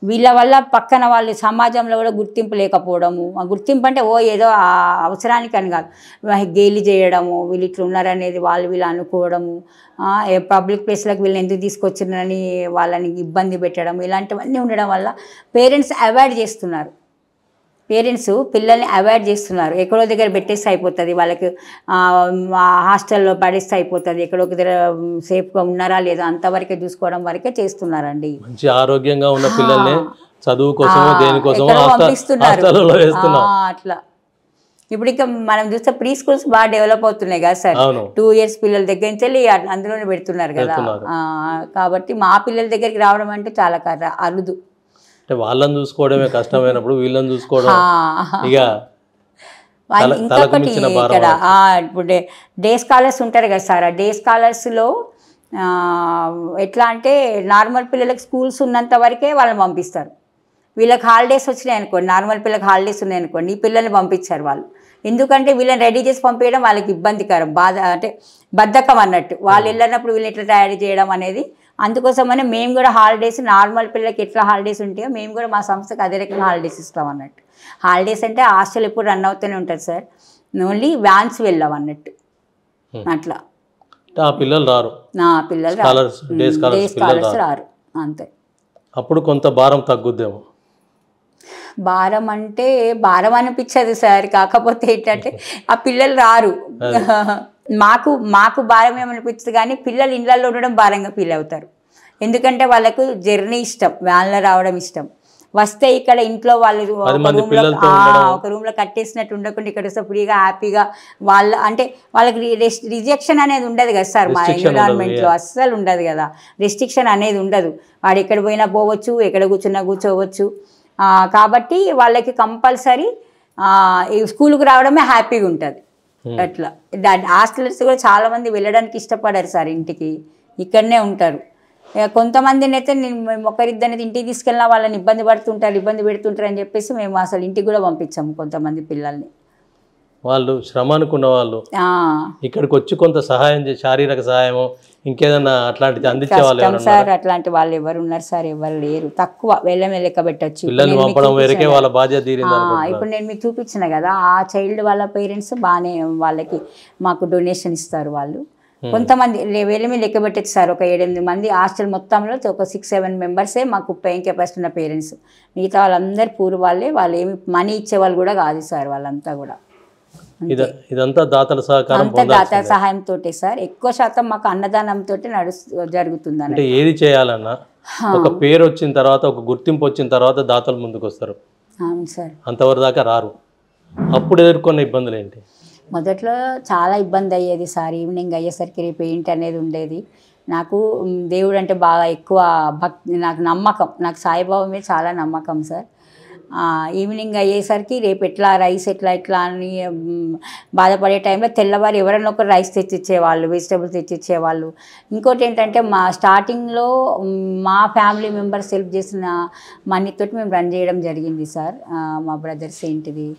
వీళ్ళ వల్ల పక్కన వాళ్ళు సమాజంలో కూడా గుర్తింపు లేకపోవడము. ఆ గుర్తింపు అంటే ఏదో అవసరానికి అని కాదు, గేలి చేయడము, వీళ్ళు ఇట్లా ఉన్నారనేది వీళ్ళు అనుకోవడము, పబ్లిక్ ప్లేస్లకు వీళ్ళని ఎందుకు తీసుకొచ్చినారని వాళ్ళని ఇబ్బంది పెట్టడం, ఇలాంటివన్నీ ఉండడం వల్ల పేరెంట్స్ అవాయిడ్ చేస్తున్నారు. పిల్లల్ని అవాయిడ్ చేస్తున్నారు. ఎక్కడో దగ్గర పెట్టేస్తే అయిపోతుంది, వాళ్ళకి హాస్టల్లో పడేస్తే అయిపోతుంది, ఎక్కడో దగ్గర సేఫ్గా ఉన్నారా లేదా అంతవరకే చూసుకోవడం వరకే చేస్తున్నారండి. మంచి ఆరోగ్యంగా ఉన్న పిల్లల్ని చదువు కోసం పంపిస్తున్నారు అట్లా. ఇప్పుడు ఇంకా మనం చూస్తే ప్రీ స్కూల్స్ బాగా డెవలప్ అవుతున్నాయి కదా సార్. 2 years పిల్లల దగ్గర నుంచి వెళ్ళి అందులోనే పెడుతున్నారు కదా. కాబట్టి మా పిల్లల దగ్గరికి రావడం అంటే చాలా అరుదు. వాళ్ళని చూసుకోవడమే కష్టమైనప్పుడు వీళ్ళని చూసుకోవడం ఇక. ఇంకొకటి ఇక్కడ ఇప్పుడు డే స్కాలర్స్ ఉంటారు కదా సార్, ఆ డే స్కాలర్స్లో ఎట్లా అంటే నార్మల్ పిల్లలకు స్కూల్స్ ఉన్నంత వరకే వాళ్ళని పంపిస్తారు. వీళ్ళకి హాలిడేస్ వచ్చినాయి అనుకోండి, నార్మల్ పిల్లలకు హాలిడేస్ ఉన్నాయి అనుకోండి, ఈ పిల్లల్ని పంపించారు వాళ్ళు. ఎందుకంటే వీళ్ళని రెడీ చేసి పంపించడం వాళ్ళకి ఇబ్బందికరం, అంటే బద్ధకం అన్నట్టు. వాళ్ళు వెళ్ళినప్పుడు వీళ్ళని ఎట్లా తయారు చేయడం అనేది. అందుకోసమనే మేము కూడా హాలిడేస్ నార్మల్ పిల్లలకి ఎట్లా హాలిడేస్ ఉంటాయో మేము కూడా మా సంస్థకు అదే రకంగా హాలిడేస్ ఇస్తాం అన్నట్టు. హాలిడేస్ అంటే హాస్టల్ ఎప్పుడు రన్ అవుతూనే ఉంటుంది సార్, ఓన్లీ వ్యాన్స్ వెళ్ళాం అన్నట్టు. అట్లా పిల్లలు రారు, డే స్కాలర్స్ రారు అంతే. అప్పుడు కొంత భారం తగ్గుద్దేమో. భారం అంటే భారం అనిపించదు సార్, కాకపోతే ఏంటంటే ఆ పిల్లలు రారు. మాకు భారం ఏమనిపించదు కానీ పిల్లలు ఇళ్ళల్లో ఉండడం భారంగా ఫీల్ అవుతారు. ఎందుకంటే వాళ్ళకు జర్నీ ఇష్టం, వ్యాన్లో రావడం ఇష్టం. వస్తే ఇక్కడ ఇంట్లో వాళ్ళు ఒక రూమ్లో కట్టేసినట్టు ఉండకుండా ఇక్కడ వస్తే ఫ్రీగా హ్యాపీగా అంటే వాళ్ళకి రిజెక్షన్ అనేది ఉండదు కదా సార్. మా ఎన్విరాన్మెంట్లో అస్సలు ఉండదు కదా, రెస్ట్రిక్షన్ అనేది ఉండదు. వాడు ఎక్కడ పోయినా పోవచ్చు, ఎక్కడ కూర్చున్నా కూర్చోవచ్చు. కాబట్టి వాళ్ళకి కంపల్సరీ ఈ స్కూల్కి రావడమే హ్యాపీగా ఉంటుంది. అట్లా హాస్టల్స్ కూడా చాలామంది వెళ్ళడానికి ఇష్టపడరు సార్, ఇంటికి ఇక్కడనే ఉంటారు. కొంతమందిని అయితే నేను ఒకరిద్దరిని ఇంటికి తీసుకెళ్ళినా వాళ్ళని ఇబ్బంది పెడుతుంటారు అని చెప్పేసి మేము అసలు ఇంటికి కూడా పంపించాము కొంతమంది పిల్లల్ని. వాళ్ళు శ్రమ అనుకున్న వాళ్ళు ఇక్కడికి వచ్చి కొంత సహాయం శారీరక సహాయము ఇంకేదన్నా అట్లాంటిది అందించే వాళ్ళు సార్. అట్లాంటి వాళ్ళు ఎవరు ఉన్నారు సార్? ఎవరు లేరు, తక్కువ. వెళ్ళమే లెక్క పెట్టచ్చు. ఇప్పుడు నేను మీకు చూపించిన కదా, ఆ చైల్డ్ వాళ్ళ పేరెంట్స్ బాగానే వాళ్ళకి మాకు డొనేషన్ ఇస్తారు వాళ్ళు. కొంతమంది వేల మీద లెక్క పెట్టచ్చు సార్. ఒక 7-8 మంది హాస్టల్ మొత్తంలో ఒక 6-7 మెంబర్సే మాకు పేయింగ్ కెపాసిటీ ఉన్న పేరెంట్స్. మిగతా వాళ్ళందరూ పూర్ వాళ్ళే. వాళ్ళు ఏమి మనీ ఇచ్చేవాళ్ళు కూడా కాదు సార్. వాళ్ళంతా కూడా ఇదంతా దాతల సహకారం, అంతా దాతల సహాయంతో సార్. ఎక్కువ శాతం మాకు అన్నదానంతో జరుగుతుంది. అంటే ఏది చేయాలన్నా ఒక పేరు వచ్చిన తర్వాత, ఒక గుర్తింపు వచ్చిన తర్వాత దాతలు ముందుకు వస్తారు. అవును సార్. అంతవరకు దాకా రారు. అప్పుడు ఎదుర్కొన్న ఇబ్బందులు ఏంటి? మొదట్లో చాలా ఇబ్బంది అయ్యేది సార్. ఈవినింగ్ అయ్యేసరికి రేపు ఏంటి అనేది ఉండేది. నాకు దేవుడు అంటే బాగా ఎక్కువ భక్తి, నాకు నమ్మకం, నాకు సాయిబాబా మీద చాలా నమ్మకం సార్. ఈవినింగ్ అయ్యేసరికి రేపు ఎట్లా రైస్ ఎట్లా అని బాధపడే టైంలో తెల్లవారు ఎవరైనా ఒకరు రైస్ తెచ్చిచ్చేవాళ్ళు, వెజిటేబుల్స్ తెచ్చిచ్చేవాళ్ళు. ఇంకోటి ఏంటంటే మా స్టార్టింగ్లో మా ఫ్యామిలీ మెంబర్స్ హెల్ప్ చేసిన మనీతోటి మేము రన్ చేయడం జరిగింది సార్. మా బ్రదర్స్ ఏంటిది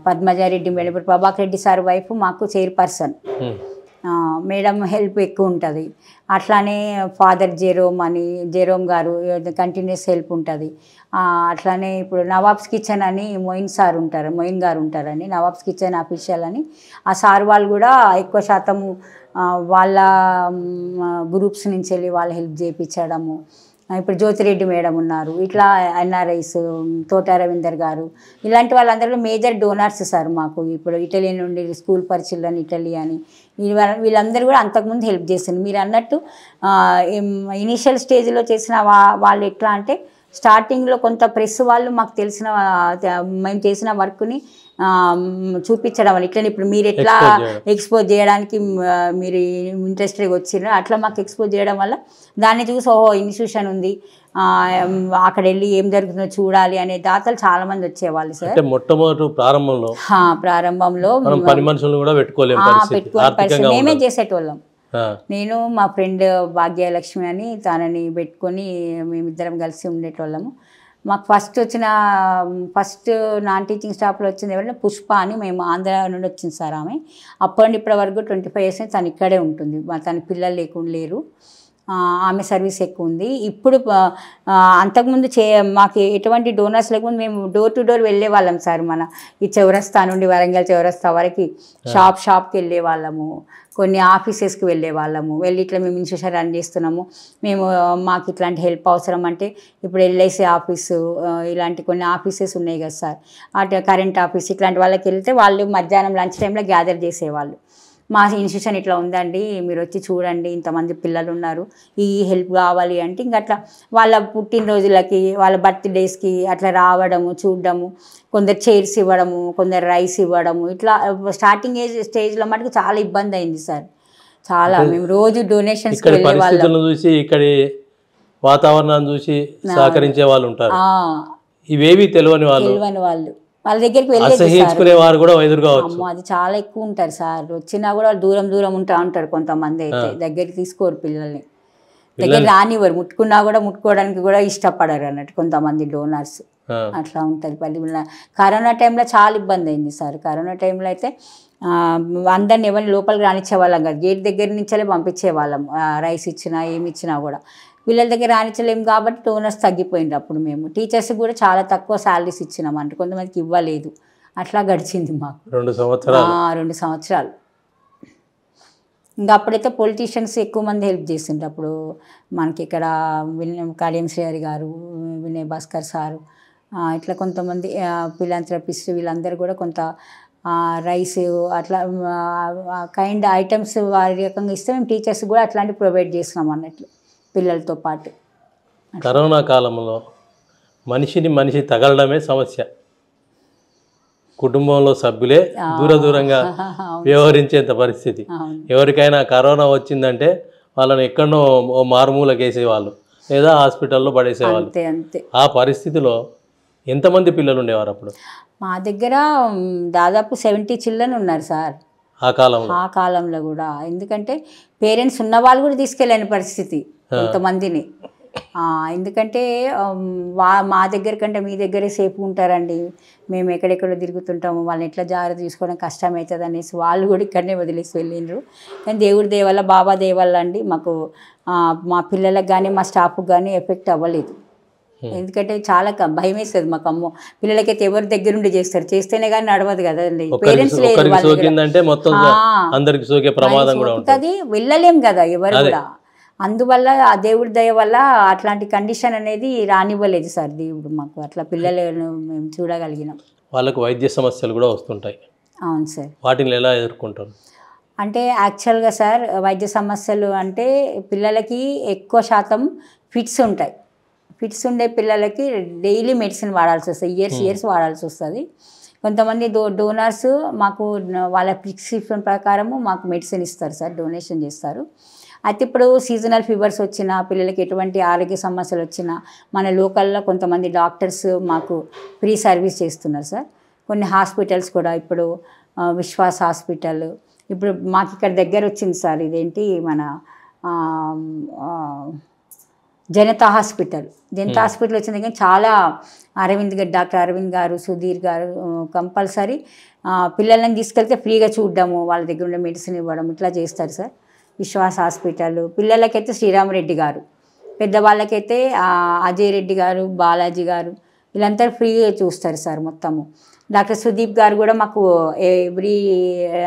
పద్మజారెడ్డి మేడం, ఇప్పుడు ప్రభాకర్ రెడ్డి సార్ వైఫ్ మాకు చైర్పర్సన్ మేడం, హెల్ప్ ఎక్కువ ఉంటుంది. అట్లానే ఫాదర్ జెరోమ్ గారు కంటిన్యూస్ హెల్ప్ ఉంటుంది. అట్లానే ఇప్పుడు నవాబ్స్ కిచెన్ అని మొయిన్ గారు ఉంటారని నవాబ్స్ కిచెన్ అఫీషియల్ అని ఆ సార్ వాళ్ళు కూడా ఎక్కువ శాతము వాళ్ళ గ్రూప్స్ నుంచి వెళ్ళి వాళ్ళు హెల్ప్ చేయించడము. ఇప్పుడు జ్యోతిరెడ్డి మేడం ఉన్నారు, ఇట్లా ఎన్ఆర్ఐస్ తోట రవీందర్ గారు, ఇలాంటి వాళ్ళందరూ మేజర్ డోనర్స్ సార్ మాకు. ఇప్పుడు ఇటలీ నుండి స్కూల్ ఫర్ చిల్డ్రన్ ఇటలీ అని వీళ్ళందరూ కూడా అంతకుముందు హెల్ప్ చేసింది. మీరు అన్నట్టు ఇనీషియల్ స్టేజ్లో చేసిన వాళ్ళు ఎట్లా అంటే స్టార్టింగ్లో కొంత ప్రెస్ వాళ్ళు మాకు తెలిసిన మేము చేసిన వర్క్ని చూపించడం వల్ల ఇట్లా ఇప్పుడు మీరు ఎట్లా ఎక్స్పోజ్ చేయడానికి మీరు ఇంట్రెస్టెడ్గా వచ్చినారో అట్లా మాకు ఎక్స్పోజ్ చేయడం వల్ల దాన్ని చూసి ఓహో ఇన్స్టిట్యూషన్ ఉంది, అక్కడ వెళ్ళి ఏం జరుగుతుందో చూడాలి అనే దాతలు చాలా మంది వచ్చేవాళ్ళు సార్. మొట్టమొదటి ప్రారంభంలో పని మనుషులను కూడా పెట్టుకోలేము, మేమే చేసేటోళ్ళం. నేను మా ఫ్రెండ్ భాగ్యలక్ష్మి అని తనని పెట్టుకొని మేమిద్దరం కలిసి ఉండేటోళ్ళము. మాకు ఫస్ట్ నాన్ టీచింగ్ స్టాఫ్లో వచ్చింది ఎవరంటే పుష్ప అని, మేము ఆంధ్ర నుండి వచ్చింది సార్. ఆమె అప్పటి నుండి ఇప్పటి వరకు 25 years తను ఇక్కడే ఉంటుంది. తన పిల్లలు లేరు. ఆమె సర్వీస్ ఎక్కువ ఉంది. ఇప్పుడు అంతకుముందు మాకు ఎటువంటి డోనర్స్ లేకుండా మేము డోర్ టు డోర్ వెళ్ళే వాళ్ళం సార్. ఈ చౌరస్తా నుండి వరంగల్ చౌరస్తా వరకు షాప్కి వెళ్ళే వాళ్ళము, కొన్ని ఆఫీసెస్కి వెళ్ళే వాళ్ళము. వెళ్ళి ఇట్లా మేము ఇన్స్టిట్యూషన్ రన్ చేస్తున్నాము, మాకు ఇట్లాంటి హెల్ప్ అవసరం అంటే ఇప్పుడు ఎల్ఐసి ఆఫీసు ఇలాంటి కొన్ని ఆఫీసెస్ ఉన్నాయి కదా సార్, అటు కరెంట్ ఆఫీస్ ఇట్లాంటి వాళ్ళకి వెళ్తే వాళ్ళు మధ్యాహ్నం లంచ్ టైంలో గ్యాదర్ చేసేవాళ్ళు. మా ఇన్స్టిట్యూషన్ ఇట్లా ఉందండి, మీరు వచ్చి చూడండి, ఇంతమంది పిల్లలు ఉన్నారు, ఈ హెల్ప్ కావాలి అంటే ఇంక అట్లా వాళ్ళ పుట్టినరోజులకి వాళ్ళ బర్త్డేస్కి అట్లా రావడము చూడడము, కొందరు చైర్స్ ఇవ్వడము, కొందరు రైస్ ఇవ్వడము. ఇట్లా స్టార్టింగ్ స్టేజ్లో మటుకు చాలా ఇబ్బంది అయింది సార్. చాలా మేము రోజు డొనేషన్స్కి వెళ్ళే వాళ్ళం. చూసి ఇక్కడి వాతావరణాన్ని చూసి సహకరించే వాళ్ళు ఉంటారు, ఇవేవి తెలియని వాళ్ళు వాళ్ళ దగ్గరికి వెళ్ళేవారు కూడా ఎదురుగావచ్చు. అది చాలా ఎక్కువ ఉంటారు సార్. వచ్చినా కూడా దూరం ఉంటారు కొంతమంది. అయితే దగ్గరికి తీసుకోరు పిల్లల్ని, దగ్గర రానివ్వరు, ముట్టుకున్నా కూడా ముట్టుకోవడానికి కూడా ఇష్టపడరు అన్నట్టు కొంతమంది డోనర్స్. అట్లా ఉంటుంది. కరోనా టైంలో చాలా ఇబ్బంది అయింది సార్. కరోనా టైంలో అయితే అందరిని ఎవరిని లోపలికి రానిచ్చేవాళ్ళం కాదు, గేట్ దగ్గర నుంచే పంపించేవాళ్ళం. రైస్ ఇచ్చినా ఏమి ఇచ్చినా కూడా పిల్లల దగ్గర రానిచ్చలేము కాబట్టి డోనర్స్ తగ్గిపోయింది. అప్పుడు మేము టీచర్స్కి కూడా చాలా తక్కువ శాలరీస్ ఇచ్చినాం, అంటే కొంతమందికి ఇవ్వలేదు. అట్లా గడిచింది మాకు 2 సంవత్సరాలు. ఇంకా అప్పుడైతే పొలిటీషియన్స్ ఎక్కువ మంది హెల్ప్ చేసిండ్రు. అప్పుడు మనకి ఇక్కడ కడియం శ్రీహరి గారు, వినయ్ భాస్కర్ సారు, ఇట్లా కొంతమంది ఫిలాంథ్రపిస్ట్ వీళ్ళందరూ కూడా కొంత రైస్ అట్లా కైండ్ ఐటమ్స్ వారి రకంగా ఇస్తే మేము టీచర్స్ కూడా అట్లాంటివి ప్రొవైడ్ చేస్తున్నాం అన్నట్లు పిల్లలతో పాటు. కరోనా కాలంలో మనిషి తగలడమే సమస్య. కుటుంబంలో సభ్యులే దూరంగా వ్యవహరించేంత పరిస్థితి. ఎవరికైనా కరోనా వచ్చిందంటే వాళ్ళని ఎక్కడో మారుమూలకి వేసేవాళ్ళు లేదా హాస్పిటల్లో పడేసేవాళ్ళు. ఆ పరిస్థితిలో ఎంతమంది పిల్లలు ఉండేవారు అప్పుడు? మా దగ్గర దాదాపు 70 children ఉన్నారు సార్ ఆ కాలంలో కూడా. ఎందుకంటే పేరెంట్స్ ఉన్న వాళ్ళు కూడా తీసుకెళ్ళని పరిస్థితి కొంతమందిని. ఎందుకంటే మా దగ్గర కంటే మీ దగ్గరే సేఫ్గా ఉంటారండి, మేము ఎక్కడెక్కడో తిరుగుతుంటాము, వాళ్ళని ఎట్లా జాగ్రత్త తీసుకోవడం కష్టమవుతుంది అనేసి వాళ్ళు కూడా ఇక్కడనే వదిలేసి వెళ్ళిండ్రు. కానీ దేవుడి దేవల్ల బాబా దేవల్ల అండి మాకు మా పిల్లలకు కానీ మా స్టాఫ్కి కానీ ఎఫెక్ట్ అవ్వలేదు. ఎందుకంటే చాలా భయం వేస్తుంది మాకు. అమ్మో పిల్లలకైతే ఎవరి దగ్గరుండి చేస్తారు, చేస్తేనే కానీ నడవదు కదండి. ఒకరికి పేరెంట్స్ లేదు ఒకరికి వాళ్ళ దగ్గర. సోకిందంటే మొత్తం అందరికి సోకే ప్రమాదం కూడా ఉంటుంది. అది వెళ్ళలేం కదా ఎవరు కూడా. అందువల్ల ఆ దేవుడి దయ వల్ల అట్లాంటి కండిషన్ అనేది రానివ్వలేదు సార్ దేవుడు మాకు. అట్లా పిల్లలను మేము చూడగలిగినాం. వాళ్ళకు వైద్య సమస్యలు కూడా వస్తుంటాయి. అవును సార్. వాటిని ఎలా ఎదుర్కొంటారు? అంటే యాక్చువల్గా సార్ వైద్య సమస్యలు అంటే పిల్లలకి ఎక్కువ శాతం ఫిట్స్ ఉంటాయి. ఫిట్స్ ఉండే పిల్లలకి డైలీ మెడిసిన్ వాడాల్సి వస్తుంది, ఇయర్స్ వాడాల్సి వస్తుంది. కొంతమంది డోనర్స్ మాకు వాళ్ళ ప్రిస్క్రిప్షన్ ప్రకారము మాకు మెడిసిన్ ఇస్తారు సార్, డొనేషన్ చేస్తారు. అయితే ఇప్పుడు సీజనల్ ఫీవర్స్ వచ్చినా, పిల్లలకి ఎటువంటి ఆరోగ్య సమస్యలు వచ్చినా మన లోకల్లో కొంతమంది డాక్టర్స్ మాకు ఫ్రీ సర్వీస్ చేస్తున్నారు సార్. కొన్ని హాస్పిటల్స్ కూడా ఇప్పుడు విశ్వాస్ హాస్పిటల్, ఇప్పుడు మాకు ఇక్కడ దగ్గర వచ్చింది సార్, ఇదేంటి మన జనతా హాస్పిటల్ వచ్చింది. కానీ చాలా డాక్టర్ అరవింద్ గారు, సుధీర్ గారు కంపల్సరీ పిల్లలని తీసుకెళ్తే ఫ్రీగా చూడడము, వాళ్ళ దగ్గర ఉండే మెడిసిన్ ఇవ్వడం ఇట్లా చేస్తారు సార్. విశ్వాస్ హాస్పిటల్ పిల్లలకైతే శ్రీరామరెడ్డి గారు, పెద్దవాళ్ళకైతే అజయ్ రెడ్డి గారు, బాలాజీ గారు వీళ్ళంతా ఫ్రీగా చూస్తారు సార్ మొత్తము. డాక్టర్ సుదీప్ గారు కూడా మాకు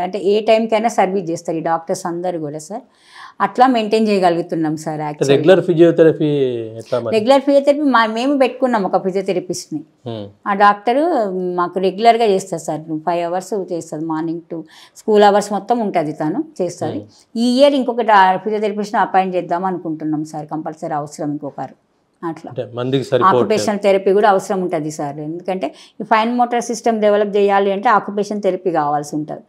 అంటే ఏ టైంకైనా సర్వీస్ చేస్తారు ఈ డాక్టర్స్ అందరు కూడా సార్. అట్లా మెయింటైన్ చేయగలుగుతున్నాం సార్. రెగ్యులర్ ఫిజియోథెరపీ మేము పెట్టుకున్నాం ఒక ఫిజియోథెరపిస్ట్ని. ఆ డాక్టరు మాకు రెగ్యులర్గా చేస్తారు సార్, 5 hours చేస్తుంది, మార్నింగ్ టు స్కూల్ అవర్స్ మొత్తం ఉంటుంది తను చేస్తుంది. ఈ ఇయర్ ఇంకొక ఫిజియోథెరపిస్ట్ని అపాయింట్ చేద్దాం అనుకుంటున్నాం సార్, కంపల్సరీ అవసరం ఇంకొకరు. అట్లా ఆక్యుపేషన్ థెరపీ కూడా అవసరం ఉంటుంది సార్. ఎందుకంటే ఈ ఫైన్ మోటార్ సిస్టమ్ డెవలప్ చేయాలి అంటే ఆక్యుపేషన్ థెరపీ కావాల్సి ఉంటుంది.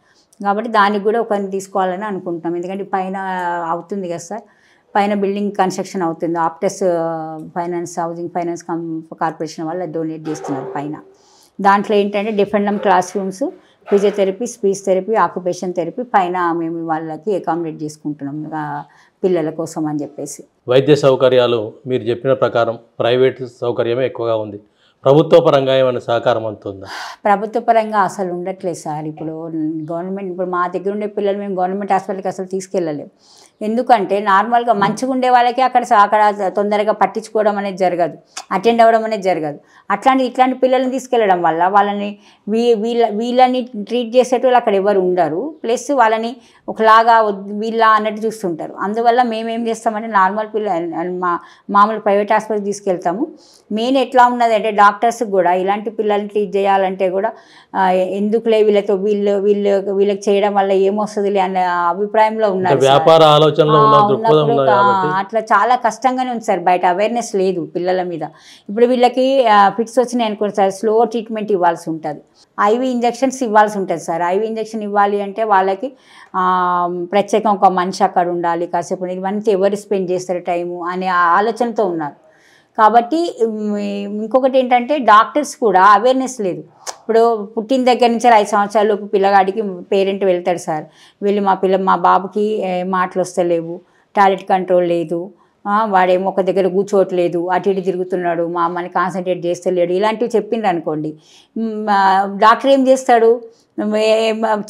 కాబట్టి దానికి కూడా ఒకరిని తీసుకోవాలని అనుకుంటున్నాం. ఎందుకంటే పైన అవుతుంది కదా సార్, పైన బిల్డింగ్ కన్స్ట్రక్షన్ అవుతుంది. ఆప్టస్ హౌసింగ్ ఫైనాన్స్ కార్పొరేషన్ వాళ్ళు డొనేట్ చేస్తున్నారు పైన. దాంట్లో ఏంటంటే different class rooms, physiotherapy, speech therapy, occupation therapy పైన మేము వాళ్ళకి అకామిడేట్ చేసుకుంటున్నాం పిల్లల కోసం అని చెప్పేసి. వైద్య సౌకర్యాలు మీరు చెప్పిన ప్రకారం ప్రైవేట్ సౌకర్యమే ఎక్కువగా ఉంది, ప్రభుత్వ పరంగా ఏమైనా సహకారం అందుతుందా? ప్రభుత్వ పరంగా అసలు ఉండట్లేదు సార్. ఇప్పుడు గవర్నమెంట్, ఇప్పుడు మా దగ్గర ఉండే పిల్లలు మేము గవర్నమెంట్ హాస్పిటల్కి అసలు తీసుకెళ్ళలేము. ఎందుకంటే నార్మల్గా మంచిగా ఉండే వాళ్ళకి అక్కడ తొందరగా పట్టించుకోవడం అనేది జరగదు, అటెండ్ అవ్వడం అనేది జరగదు. ఇట్లాంటి పిల్లల్ని తీసుకెళ్ళడం వల్ల వాళ్ళని వీళ్ళని ట్రీట్ చేసేటోళ్ళు అక్కడ ఎవరు ఉండరు, ప్లస్ వాళ్ళని ఒకలాగా వీళ్ళ అన్నట్టు చూస్తుంటారు. అందువల్ల మేమేం చేస్తామంటే నార్మల్ మామూలు ప్రైవేట్ హాస్పిటల్ తీసుకెళ్తాము. మెయిన్ ఎట్లా ఉన్నది అంటే డాక్టర్స్ కూడా ఇలాంటి పిల్లల్ని ట్రీట్ చేయాలంటే కూడా ఎందుకులే వీళ్ళతో వీళ్ళకి చేయడం వల్ల ఏమొస్తుందిలే అనే అభిప్రాయంలో ఉన్నారు. అట్లా చాలా కష్టంగానే ఉంది సార్. బయట అవేర్నెస్ లేదు పిల్లల మీద. ఇప్పుడు వీళ్ళకి ఫిట్స్ వచ్చినాయి అనుకోండి సార్, స్లో ట్రీట్మెంట్ ఇవ్వాల్సి ఉంటుంది, ఐవి ఇంజెక్షన్స్ ఇవ్వాల్సి ఉంటుంది సార్. ఐవి ఇంజెక్షన్ ఇవ్వాలి అంటే వాళ్ళకి ప్రత్యేకంగా ఒక మనిషి అక్కడ ఉండాలి, కాసేపు ఇవన్నీ ఎవరు స్పెండ్ చేస్తారు టైము అనే ఆలోచనతో ఉన్నారు. కాబట్టి ఇంకొకటి ఏంటంటే డాక్టర్స్ కూడా అవేర్నెస్ లేదు. ఇప్పుడు పుట్టిన దగ్గర నుంచి 5 సంవత్సరాలలోపు పిల్లగాడికి పేరెంట్ వెళ్తాడు సార్, వెళ్ళి మా బాబుకి మాటలు వస్తలేవు, టాయిలెట్ కంట్రోల్ లేదు, వాడేమో ఒక దగ్గర కూర్చోవట్లేదు, అటు ఇటు తిరుగుతున్నాడు, మా అమ్మని కాన్సన్ట్రేట్ చేస్తలేడు, ఇలాంటివి చెప్పిండ్రు అనుకోండి, డాక్టర్ ఏం చేస్తాడు,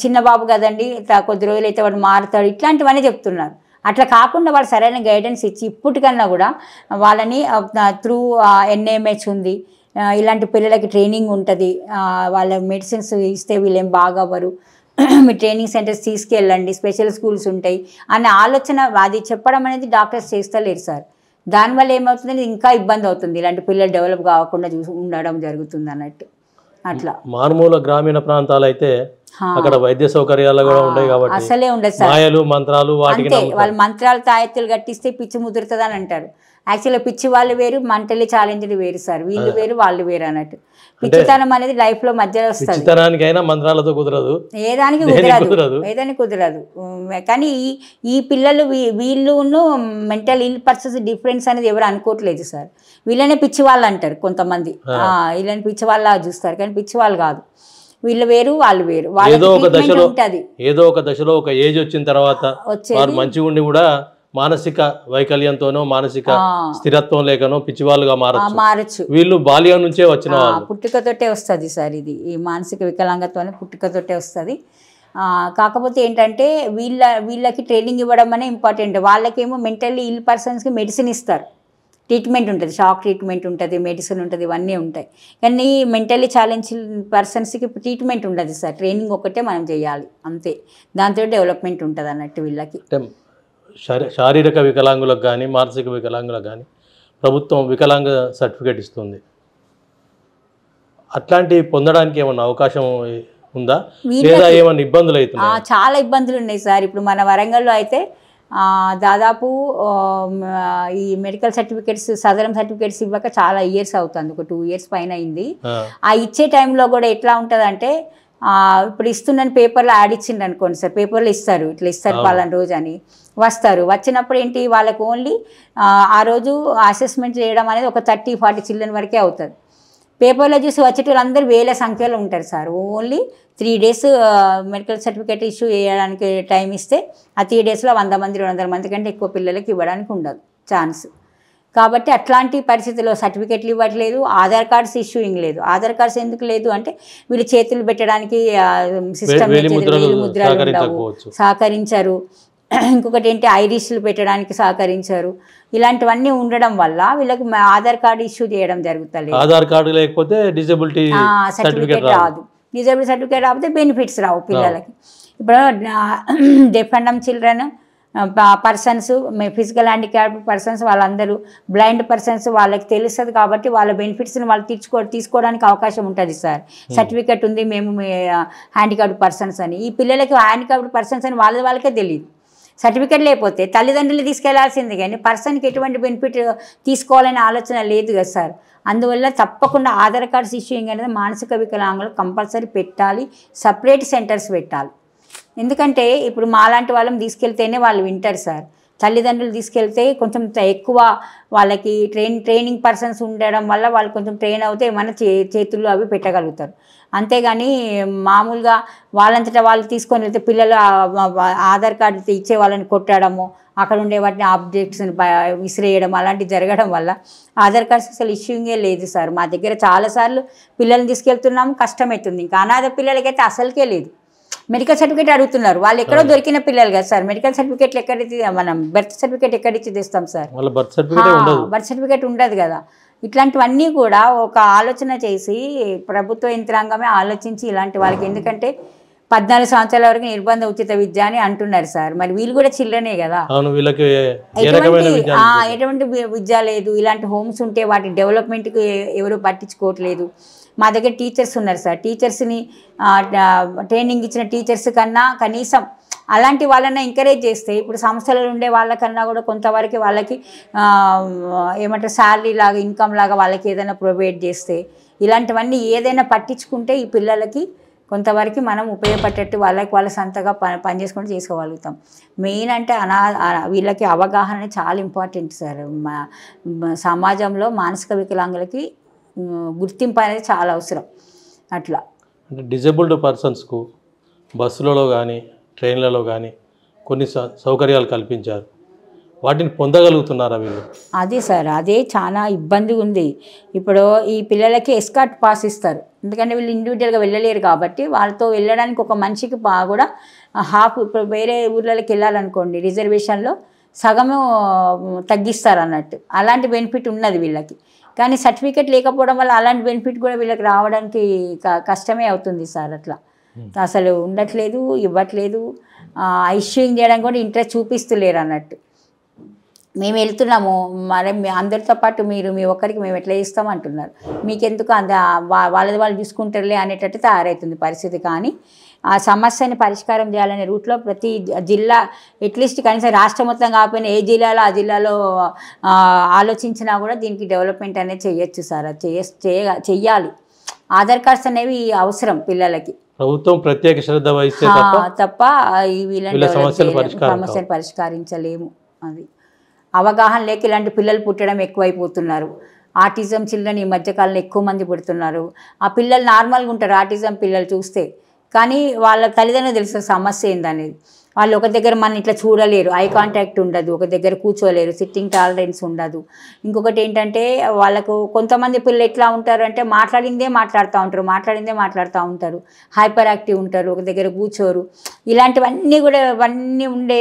చిన్న బాబు కదండి కొద్ది రోజులు అయితే వాడు మారుతాడు, ఇట్లాంటివన్నీ చెప్తున్నారు. అట్లా కాకుండా వాళ్ళు సరైన గైడెన్స్ ఇచ్చి ఇప్పటికన్నా కూడా వాళ్ళని త్రూ NIMH ఉంది, ఇలాంటి పిల్లలకి ట్రైనింగ్ ఉంటుంది, వాళ్ళ మెడిసిన్స్ ఇస్తే వీళ్ళేం బాగవ్వరు, మీ ట్రైనింగ్ సెంటర్స్ తీసుకెళ్ళండి, స్పెషల్ స్కూల్స్ ఉంటాయి అనే ఆలోచన అది చెప్పడం అనేది డాక్టర్స్ చేస్తలేరు సార్. దానివల్ల ఏమవుతుందంటే ఇంకా ఇబ్బంది అవుతుంది, ఇలాంటి పిల్లలు డెవలప్ కాకుండా ఉండడం జరుగుతుంది అన్నట్టు. అట్లా మారుమూల గ్రామీణ ప్రాంతాలు అయితే అక్కడ వైద్య సౌకర్యాలు కూడా ఉంటాయి కాబట్టి అసలే ఉండదు సార్. మంత్రాలు వాళ్ళు మంత్రాలు తాయెత్తులు కట్టిస్తే పిచ్చి ముదురుతుంది అని అంటారు. యాక్చువల్గా పిచ్చి వాళ్ళు వేరు, మెంటల్లీ ఛాలెంజ్డ్ వేరు సార్. వీళ్ళు వేరు వాళ్ళు వేరు అన్నట్టు. పిచ్చితనం అనేది లైఫ్ లో మధ్యలో వస్తుంది, మంత్రాలతో కుదరదు, ఏదానికి కుదరదు. కానీ ఈ పిల్లలు వీళ్ళును మెంటల్ ఇల్ పర్సన్స్ డిఫరెన్స్ అనేది ఎవరు అనుకోవట్లేదు సార్. వీళ్ళనే పిచ్చి వాళ్ళు అంటారు కొంతమంది, వీళ్ళని పిచ్చి వాళ్ళ చూస్తారు, కానీ పిచ్చి వాళ్ళు కాదు. వీళ్ళు వేరు వాళ్ళు వేరు. ఏదో ఒక దశలో ఒక ఏజ్ వచ్చిన తర్వాత వారు మంచిగా ఉండి కూడా మానసిక వైకల్యంతోనో మానసిక స్థిరత్వం లేకనో పిచ్చివాళ్ళుగా మారచ్చు. వీళ్ళు బాల్యం నుంచే వచ్చిన పుట్టుకతోటే వస్తుంది సార్. ఇది ఈ మానసిక వికలాంగత్వం పుట్టుకతోటే వస్తుంది. కాకపోతే ఏంటంటే వీళ్ళకి ట్రైనింగ్ ఇవ్వడం అనే ఇంపార్టెంట్. వాళ్ళకేమో మెంటల్లీ ఇల్ పర్సన్స్కి మెడిసిన్ ఇస్తారు, ట్రీట్మెంట్ ఉంటుంది, షాక్ ట్రీట్మెంట్ ఉంటుంది, మెడిసిన్ ఉంటుంది, ఇవన్నీ ఉంటాయి. కానీ మెంటల్లీ ఛాలెంజ్ పర్సన్స్కి ట్రీట్మెంట్ ఉండదు సార్, ట్రైనింగ్ ఒకటే మనం చేయాలి అంతే, దాంతో డెవలప్మెంట్ ఉంటుంది అన్నట్టు వీళ్ళకి. శారీరక వికలాంగులకు కానీ మానసిక వికలాంగులకు కానీ ప్రభుత్వం వికలాంగ సర్టిఫికేట్ ఇస్తుంది. అట్లాంటివి పొందడానికి ఏమన్నా అవకాశం ఉందా, లేదా ఏమన్నా ఇబ్బందులు అవుతున్నాయి? చాలా ఇబ్బందులు ఉన్నాయి సార్. ఇప్పుడు మన వరంగల్లో అయితే దాదాపు ఈ మెడికల్ సర్టిఫికేట్స్, సదరం సర్టిఫికేట్స్ ఇవ్వక చాలా ఇయర్స్ అవుతుంది, ఒక 2 years పైన అయింది. ఆ ఇచ్చే టైంలో కూడా ఎట్లా ఉంటుందంటే, ఇప్పుడు ఇస్తున్నాను పేపర్లో యాడ్ ఇచ్చిండు అనుకోండి సార్, పేపర్లో ఇస్తారు, ఇట్లా ఇస్తారు పలానా రోజు అని వస్తారు. వచ్చినప్పుడు ఏంటి, వాళ్ళకు ఓన్లీ ఆ రోజు అసెస్మెంట్ చేయడం అనేది ఒక 30-40 చిల్డ్రన్ వరకే అవుతుంది. పేపర్లో చూసి వచ్చేటోళ్ళందరూ వేల సంఖ్యలో ఉంటారు sir. Only 3 days medical certificate issue చేయడానికి టైం ఇస్తే ఆ 3 daysలో 100 మంది 200 మంది కంటే ఎక్కువ పిల్లలకి ఇవ్వడానికి ఉండదు ఛాన్స్. కాబట్టి అట్లాంటి పరిస్థితుల్లో సర్టిఫికేట్లు ఇవ్వట్లేదు, ఆధార్ కార్డ్స్ ఇష్యూయింగ్ లేదు. ఆధార్ కార్డ్స్ ఎందుకు లేదు అంటే, వీళ్ళు చేతులు పెట్టడానికి సిస్టమ్ ముద్రలు ఉండవు, సహకరించరు. ఇంకొకటి ఏంటి, ఐరిష్లు పెట్టడానికి సహకరించారు. ఇలాంటివన్నీ ఉండడం వల్ల వీళ్ళకి ఆధార్ కార్డు ఇష్యూ చేయడం జరుగుతుంది. ఆధార్ కార్డు లేకపోతే డిజబిలిటీ సర్టిఫికేట్ రాదు, డిజబిలిటీ సర్టిఫికేట్ రాకపోతే బెనిఫిట్స్ రావు పిల్లలకి. ఇప్పుడు deaf and dumb children persons, physical handicap persons, వాళ్ళందరూ బ్లైండ్ పర్సన్స్, వాళ్ళకి తెలుస్తుంది కాబట్టి వాళ్ళ బెనిఫిట్స్ని వాళ్ళు తీసుకోవడానికి అవకాశం ఉంటుంది సార్. సర్టిఫికేట్ ఉంది మేము హ్యాండిక్యాప్డ్ పర్సన్స్ అని. ఈ పిల్లలకి హ్యాండిక్యాప్డ్ పర్సన్స్ అని వాళ్ళకే తెలియదు. సర్టిఫికేట్ లేకపోతే తల్లిదండ్రులు తీసుకెళ్లాల్సింది, కానీ పర్సన్కి ఎటువంటి బెనిఫిట్ తీసుకోవాలనే ఆలోచన లేదు కదా సార్. అందువల్ల తప్పకుండా ఆధార్ కార్డ్స్ ఇష్యూయింగ్ అనేది మానసిక వికలాంగులు కంపల్సరీ పెట్టాలి, సపరేట్ సెంటర్స్ పెట్టాలి. ఎందుకంటే ఇప్పుడు మాలాంటి వాళ్ళని తీసుకెళ్తేనే వాళ్ళు వింటారు సార్. తల్లిదండ్రులు తీసుకెళ్తే కొంచెం ఎక్కువ వాళ్ళకి ట్రైనింగ్ పర్సన్స్ ఉండడం వల్ల వాళ్ళు కొంచెం ట్రైన్ అవుతే ఏమైనా చేతులు అవి పెట్టగలుగుతారు. అంతేగాని మామూలుగా వాళ్ళంతటా వాళ్ళు తీసుకొని వెళ్తే పిల్లలు ఆధార్ కార్డు ఇచ్చే వాళ్ళని కొట్టడము, అక్కడ ఉండే వాటిని ఆబ్జెక్ట్స్ని విసిరేయడం అలాంటివి జరగడం వల్ల ఆధార్ కార్డ్స్ అసలు ఇష్యూయింగే లేదు సార్. మా దగ్గర చాలాసార్లు పిల్లల్ని తీసుకెళ్తున్నాము, కష్టమవుతుంది. ఇంకా అనాథ పిల్లలకైతే అసలుకే లేదు. మెడికల్ సర్టిఫికేట్ అడుగుతున్నారు, వాళ్ళు ఎక్కడో దొరికిన పిల్లలు కదా సార్. మెడికల్ సర్టిఫికేట్లు ఎక్కడిచ్చి, మనం బర్త్ సర్టిఫికేట్ ఎక్కడిచ్చి తెస్తాం సార్? బర్త్ సర్టిఫికేట్ ఉండదు కదా. ఇట్లాంటివన్నీ కూడా ఒక ఆలోచన చేసి ప్రభుత్వ యంత్రాంగమే ఆలోచించి ఇలాంటి వాళ్ళకి, ఎందుకంటే 14 సంవత్సరాల వరకు నిర్బంధ ఉచిత విద్య అని అంటున్నారు సార్. మరి వీళ్ళు కూడా చిల్డ్రనే కదా, ఎటువంటి విద్య లేదు. ఇలాంటి హోమ్స్ ఉంటే వాటి డెవలప్మెంట్కి ఎవరు పట్టించుకోవట్లేదు. మా దగ్గర టీచర్స్ ఉన్నారు సార్, టీచర్స్ని ట్రైనింగ్ ఇచ్చిన టీచర్స్ కన్నా కనీసం అలాంటి వాళ్ళని ఎంకరేజ్ చేస్తే, ఇప్పుడు సంస్థలలో ఉండే వాళ్ళకన్నా కూడా కొంతవరకు వాళ్ళకి ఏమంటారు శాలరీ లాగా, ఇన్కమ్ లాగా వాళ్ళకి ఏదైనా ప్రొవైడ్ చేస్తే, ఇలాంటివన్నీ ఏదైనా పట్టించుకుంటే ఈ పిల్లలకి కొంతవరకు మనం ఉపయోగపడేట్టు వాళ్ళ సంతగా పని చేసుకుంటూ చేసుకోగలుగుతాం. మెయిన్ అంటే వీళ్ళకి అవగాహన చాలా ఇంపార్టెంట్ సార్. సమాజంలో మానసిక వికలాంగులకి గుర్తింపు అనేది చాలా అవసరం. అట్లా అంటే డిజేబుల్డ్ పర్సన్స్కు బస్సులలో కానీ ట్రైన్లలో కానీ కొన్ని సౌకర్యాలు కల్పించారు, వాటిని పొందగలుగుతున్నారా వీళ్ళు? అదే సార్, అదే చాలా ఇబ్బంది ఉంది. ఇప్పుడు ఈ పిల్లలకి ఎస్కార్ట్ పాస్ ఇస్తారు, ఎందుకంటే వీళ్ళు ఇండివిజువల్గా వెళ్ళలేరు కాబట్టి. వాళ్ళతో వెళ్ళడానికి ఒక మనిషికి కూడా హాఫ్, ఇప్పుడు వేరే ఊర్లలోకి వెళ్ళాలనుకోండి రిజర్వేషన్లో సగము తగ్గిస్తారు అన్నట్టు. అలాంటి బెనిఫిట్ ఉన్నది వీళ్ళకి. కానీ సర్టిఫికేట్ లేకపోవడం వల్ల అలాంటి బెనిఫిట్ కూడా వీళ్ళకి రావడానికి కష్టమే అవుతుంది సార్. అట్లా అసలు ఉండట్లేదు, ఇవ్వట్లేదు. ఇష్యూయింగ్ చేయడానికి కూడా ఇంట్రెస్ట్ చూపిస్తలేరు అన్నట్టు. మేము వెళ్తున్నాము, మరి అందరితో పాటు మీ ఒక్కరికి మేము ఎట్లా ఇస్తామంటున్నారు, మీకెందుకు వాళ్ళది వాళ్ళు చూసుకుంటారులే అనేటట్టు తయారవుతుంది పరిస్థితి. కానీ ఆ సమస్యని పరిష్కారం చేయాలనే రూట్లో ప్రతి జిల్లా, అట్లీస్ట్ కనీసం రాష్ట్రం మొత్తం కాకపోయినా ఏ జిల్లాలో ఆ జిల్లాలో ఆలోచించినా కూడా దీనికి డెవలప్మెంట్ అనేది చేయొచ్చు సార్. అది చెయ్యాలి. ఆధార్ కార్డ్స్ అనేవి అవసరం పిల్లలకి. ప్రభుత్వం ప్రత్యేక శ్రద్ధ వహిస్తే తప్ప వీళ్ళ సమస్యను పరిష్కరించలేము. అది అవగాహన లేక ఇలాంటి పిల్లలు పుట్టడం ఎక్కువైపోతున్నారు. ఆటిజం చిల్డ్రన్ ఈ మధ్యకాలంలో ఎక్కువ మంది పుడుతున్నారు. ఆ పిల్లలు నార్మల్గా ఉంటారు ఆటిజం పిల్లలు చూస్తే, కానీ వాళ్ళ తల్లిదండ్రులు తెలుసు సమస్య ఏందనేది. వాళ్ళు ఒక దగ్గర మన ఇట్లా చూడలేరు, ఐ కాంటాక్ట్ ఉండదు, ఒక దగ్గర కూర్చోలేరు, సిట్టింగ్ టాలరెన్స్ ఉండదు. ఇంకొకటి ఏంటంటే వాళ్ళకు కొంతమంది పిల్లలు ఎట్లా ఉంటారు అంటే మాట్లాడిందే మాట్లాడుతూ ఉంటారు, హైపర్ యాక్టివ్ ఉంటారు, ఒక దగ్గర కూర్చోరు. ఇలాంటివన్నీ కూడా ఉండే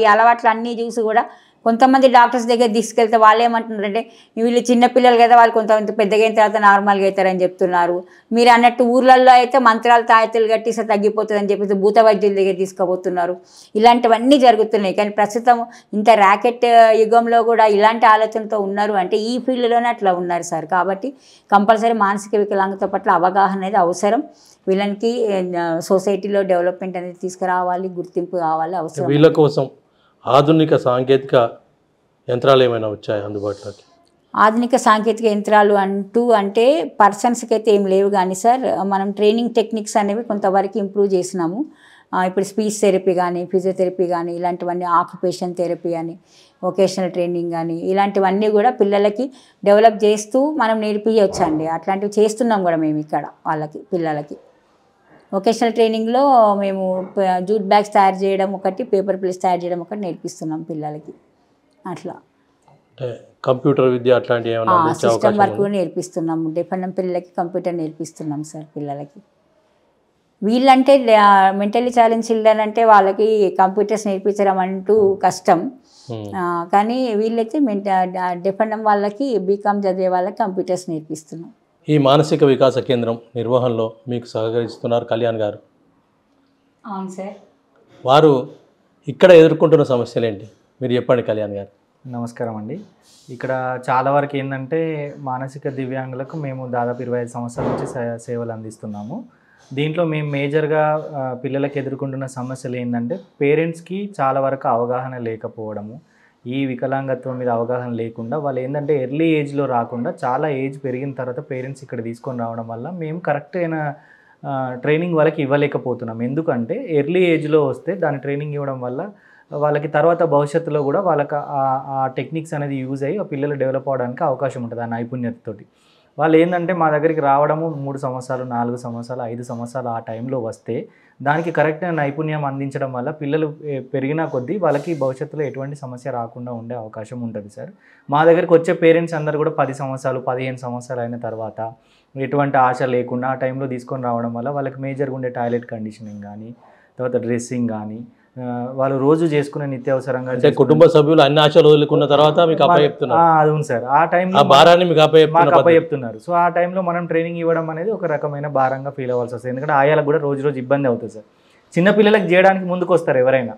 ఈ అలవాట్లు అన్నీ చూసి కూడా కొంతమంది డాక్టర్స్ దగ్గర తీసుకెళ్తే వాళ్ళు ఏమంటున్నారంటే వీళ్ళు చిన్నపిల్లలు కదా, వాళ్ళు కొంతమంది పెద్దగా అయిన తర్వాత నార్మల్గా అవుతారని చెప్తున్నారు. మీరు అన్నట్టు ఊర్లలో అయితే మంత్రాలు తాయెత్తులు కట్టిస్తే తగ్గిపోతుంది అని చెప్పేసి భూత వైద్యుల దగ్గర తీసుకుపోతున్నారు. ఇలాంటివన్నీ జరుగుతున్నాయి. కానీ ప్రస్తుతం ఇంత ర్యాకెట్ యుగంలో కూడా ఇలాంటి ఆలోచనతో ఉన్నారు అంటే ఈ ఫీల్డ్లోనే అట్లా ఉన్నారు సార్. కాబట్టి కంపల్సరీ మానసిక వికలాంగత పట్ల అవగాహన అనేది అవసరం. వీళ్ళకి సొసైటీలో డెవలప్మెంట్ అనేది తీసుకురావాలి, గుర్తింపు కావాలి, అవసరం. వీళ్ళ కోసం ఆధునిక సాంకేతిక యంత్రాలు ఏమైనా వచ్చాయి అందుబాటులోకి? ఆధునిక సాంకేతిక యంత్రాలు అంటే పర్సన్స్కి అయితే ఏం లేవు కానీ సార్, మనం ట్రైనింగ్ టెక్నిక్స్ అనేవి కొంతవరకు ఇంప్రూవ్ చేసినాము. ఇప్పుడు స్పీచ్ థెరపీ కానీ, ఫిజియోథెరపీ కానీ, ఇలాంటివన్నీ ఆక్యుపేషన్ థెరపీ అని, వొకేషనల్ ట్రైనింగ్ కానీ, ఇలాంటివన్నీ కూడా పిల్లలకి డెవలప్ చేస్తూ మనం నేర్పించవచ్చండి. అట్లాంటివి చేస్తున్నాం కూడా మేము ఇక్కడ వాళ్ళకి, పిల్లలకి. వొకేషనల్ ట్రైనింగ్లో మేము జూట్ బ్యాగ్స్ తయారు చేయడం ఒకటి, పేపర్ ప్లేట్స్ తయారు చేయడం ఒకటి నేర్పిస్తున్నాం పిల్లలకి. అట్లా కంప్యూటర్ విద్య అట్లాంటివి ఏమైనా సిస్టమ్ వర్క్ నేర్పిస్తున్నాము. డిపెండెంట్ పిల్లలకి కంప్యూటర్ నేర్పిస్తున్నాం సార్ పిల్లలకి. వీళ్ళంటే మెంటల్లీ ఛాలెంజ్ చిల్డ్రన్ అంటే వాళ్ళకి కంప్యూటర్స్ నేర్పించడం అంటూ కష్టం. కానీ వీళ్ళైతే డిపెండెంట్ వాళ్ళకి, బీకామ్ చదివే వాళ్ళకి కంప్యూటర్స్ నేర్పిస్తున్నాం. ఈ మానసిక వికాస కేంద్రం నిర్వహణలో మీకు సహకరిస్తున్నారు కళ్యాణ్ గారు. అవును సార్. వారు ఇక్కడ ఎదుర్కొంటున్న సమస్యలు ఏంటి మీరు చెప్పండి కళ్యాణ్ గారు. నమస్కారం అండి. ఇక్కడ చాలా వరకు ఏంటంటే మానసిక దివ్యాంగులకు మేము దాదాపు 25 సంవత్సరాల నుంచి సేవలు అందిస్తున్నాము. దీంట్లో మేము మేజర్గా పిల్లలకు ఎదుర్కొంటున్న సమస్యలు ఏంటంటే పేరెంట్స్కి చాలా వరకు అవగాహన లేకపోవడము, ఈ వికలాంగత్వం మీద అవగాహన లేకుండా వాళ్ళు ఏంటంటే ఎర్లీ ఏజ్లో రాకుండా చాలా ఏజ్ పెరిగిన తర్వాత పేరెంట్స్ ఇక్కడ తీసుకొని రావడం వల్ల మేము కరెక్ట్ అయిన ట్రైనింగ్ వాళ్ళకి ఇవ్వలేకపోతున్నాం. ఎందుకంటే ఎర్లీ ఏజ్లో వస్తే దాని ట్రైనింగ్ ఇవ్వడం వల్ల వాళ్ళకి తర్వాత భవిష్యత్తులో కూడా వాళ్ళకి ఆ టెక్నిక్స్ అనేది యూజ్ అయ్యి ఆ పిల్లలు డెవలప్ అవడానికి అవకాశం ఉంటుంది ఆ నైపుణ్యతతోటి. వాళ్ళు ఏంటంటే మా దగ్గరికి రావడము 3 సంవత్సరాలు, 4 సంవత్సరాలు, 5 సంవత్సరాలు ఆ టైంలో వస్తే దానికి కరెక్ట్ నైపుణ్యం అందించడం వల్ల పిల్లలు పెరిగిన కొద్దీ వాళ్ళకి భవిష్యత్తులో ఎటువంటి సమస్య రాకుండా ఉండే అవకాశం ఉంటుంది సార్. మా దగ్గరికి వచ్చే పేరెంట్స్ అందరూ కూడా 10 సంవత్సరాలు, 15 సంవత్సరాలు అయిన తర్వాత ఎటువంటి ఆశ లేకుండా ఆ టైంలో తీసుకొని రావడం వల్ల వాళ్ళకి మేజర్గా ఉండే టాయిలెట్ కండిషనింగ్ కానీ, తర్వాత డ్రెస్సింగ్ కానీ, వాళ్ళు రోజు చేసుకునే నిత్యావసరంగా అంటే కుటుంబ సభ్యులు అన్ని ఆశలు వదులుకున్న తర్వాత మీకు అప్పచెప్తున్నారు. అవును సార్. ఆ టైంలో భారాన్ని మీకు అప్పచెప్తున్నారు. సో ఆ టైంలో మనం ట్రైనింగ్ ఇవ్వడం అనేది ఒక రకమైన భారంగా ఫీల్ అవ్వాల్సి వస్తుంది. ఎందుకంటే ఆయాలకు కూడా రోజు రోజు ఇబ్బంది అవుతుంది సార్. చిన్నపిల్లలకు చేయడానికి ముందుకు వస్తారు ఎవరైనా,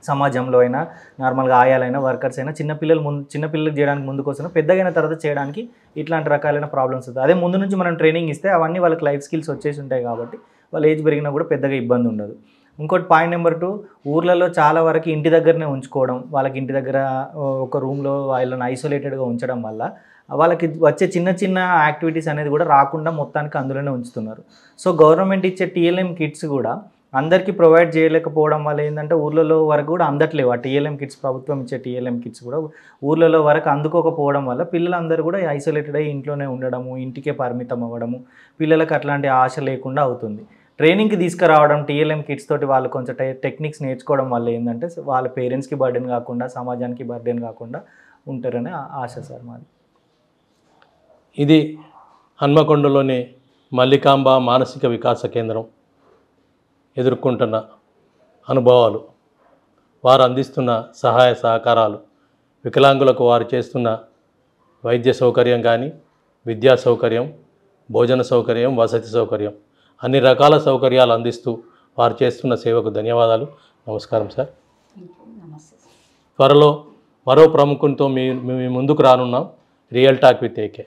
సమాజంలో అయినా నార్మల్గా ఆయాలైనా వర్కర్స్ అయినా చిన్నపిల్లలకు చేయడానికి ముందుకు వస్తున్నా, పెద్దగైన తర్వాత చేయడానికి ఇట్లాంటి రకాలైన ప్రాబ్లమ్స్ వస్తుంది. అదే ముందు నుంచి మనం ట్రైనింగ్ ఇస్తే అవన్నీ వాళ్ళకి లైఫ్ స్కిల్స్ వచ్చేసి ఉంటాయి కాబట్టి వాళ్ళ ఏజ్ పెరిగినా కూడా పెద్దగా ఇబ్బంది ఉండదు. ఇంకోటి పాయింట్ నెంబర్ 2, ఊర్లలో చాలా వరకు ఇంటి దగ్గరనే ఉంచుకోవడం, వాళ్ళకి ఇంటి దగ్గర ఒక రూమ్లో వాళ్ళని ఐసోలేటెడ్గా ఉంచడం వల్ల వాళ్ళకి వచ్చే చిన్న చిన్న యాక్టివిటీస్ అనేది కూడా రాకుండా మొత్తానికి అందులోనే ఉంచుతున్నారు. సో గవర్నమెంట్ ఇచ్చే TLM కిట్స్ కూడా అందరికీ ప్రొవైడ్ చేయలేకపోవడం వల్ల ఏంటంటే ఊర్లలో వరకు కూడా అందట్లేవు. ఆ TLM కిట్స్, ప్రభుత్వం ఇచ్చే TLM కిట్స్ కూడా ఊర్లలో వరకు అందుకోకపోవడం వల్ల పిల్లలందరూ కూడా ఐసోలేటెడ్ అయ్యి ఇంట్లోనే ఉండడము, ఇంటికే పరిమితం అవ్వడము, పిల్లలకు అట్లాంటి ఆశ లేకుండా అవుతుంది. ట్రైనింగ్కి తీసుకురావడం TLM కిట్స్ తోటి వాళ్ళు కొంచెం టెక్నిక్స్ నేర్చుకోవడం వల్ల ఏంటంటే వాళ్ళ పేరెంట్స్కి బర్డెన్ కాకుండా, సమాజానికి బర్డెన్ కాకుండా ఉంటారనే ఆశ సార్ మాది. ఇది హన్మకొండలోని మల్లికాంబ మానసిక వికాస కేంద్రం ఎదుర్కొంటున్న అనుభవాలు, వారు అందిస్తున్న సహాయ సహకారాలు, వికలాంగులకు వారు చేస్తున్న వైద్య సౌకర్యం కానీ, విద్యా సౌకర్యం, భోజన సౌకర్యం, వసతి సౌకర్యం, అన్ని రకాల సౌకర్యాలు అందిస్తూ వారు చేస్తున్న సేవకు ధన్యవాదాలు. నమస్కారం సార్. త్వరలో మరో ప్రముఖునితో మీ ముందుకు రానున్నాం. Real talk with AK.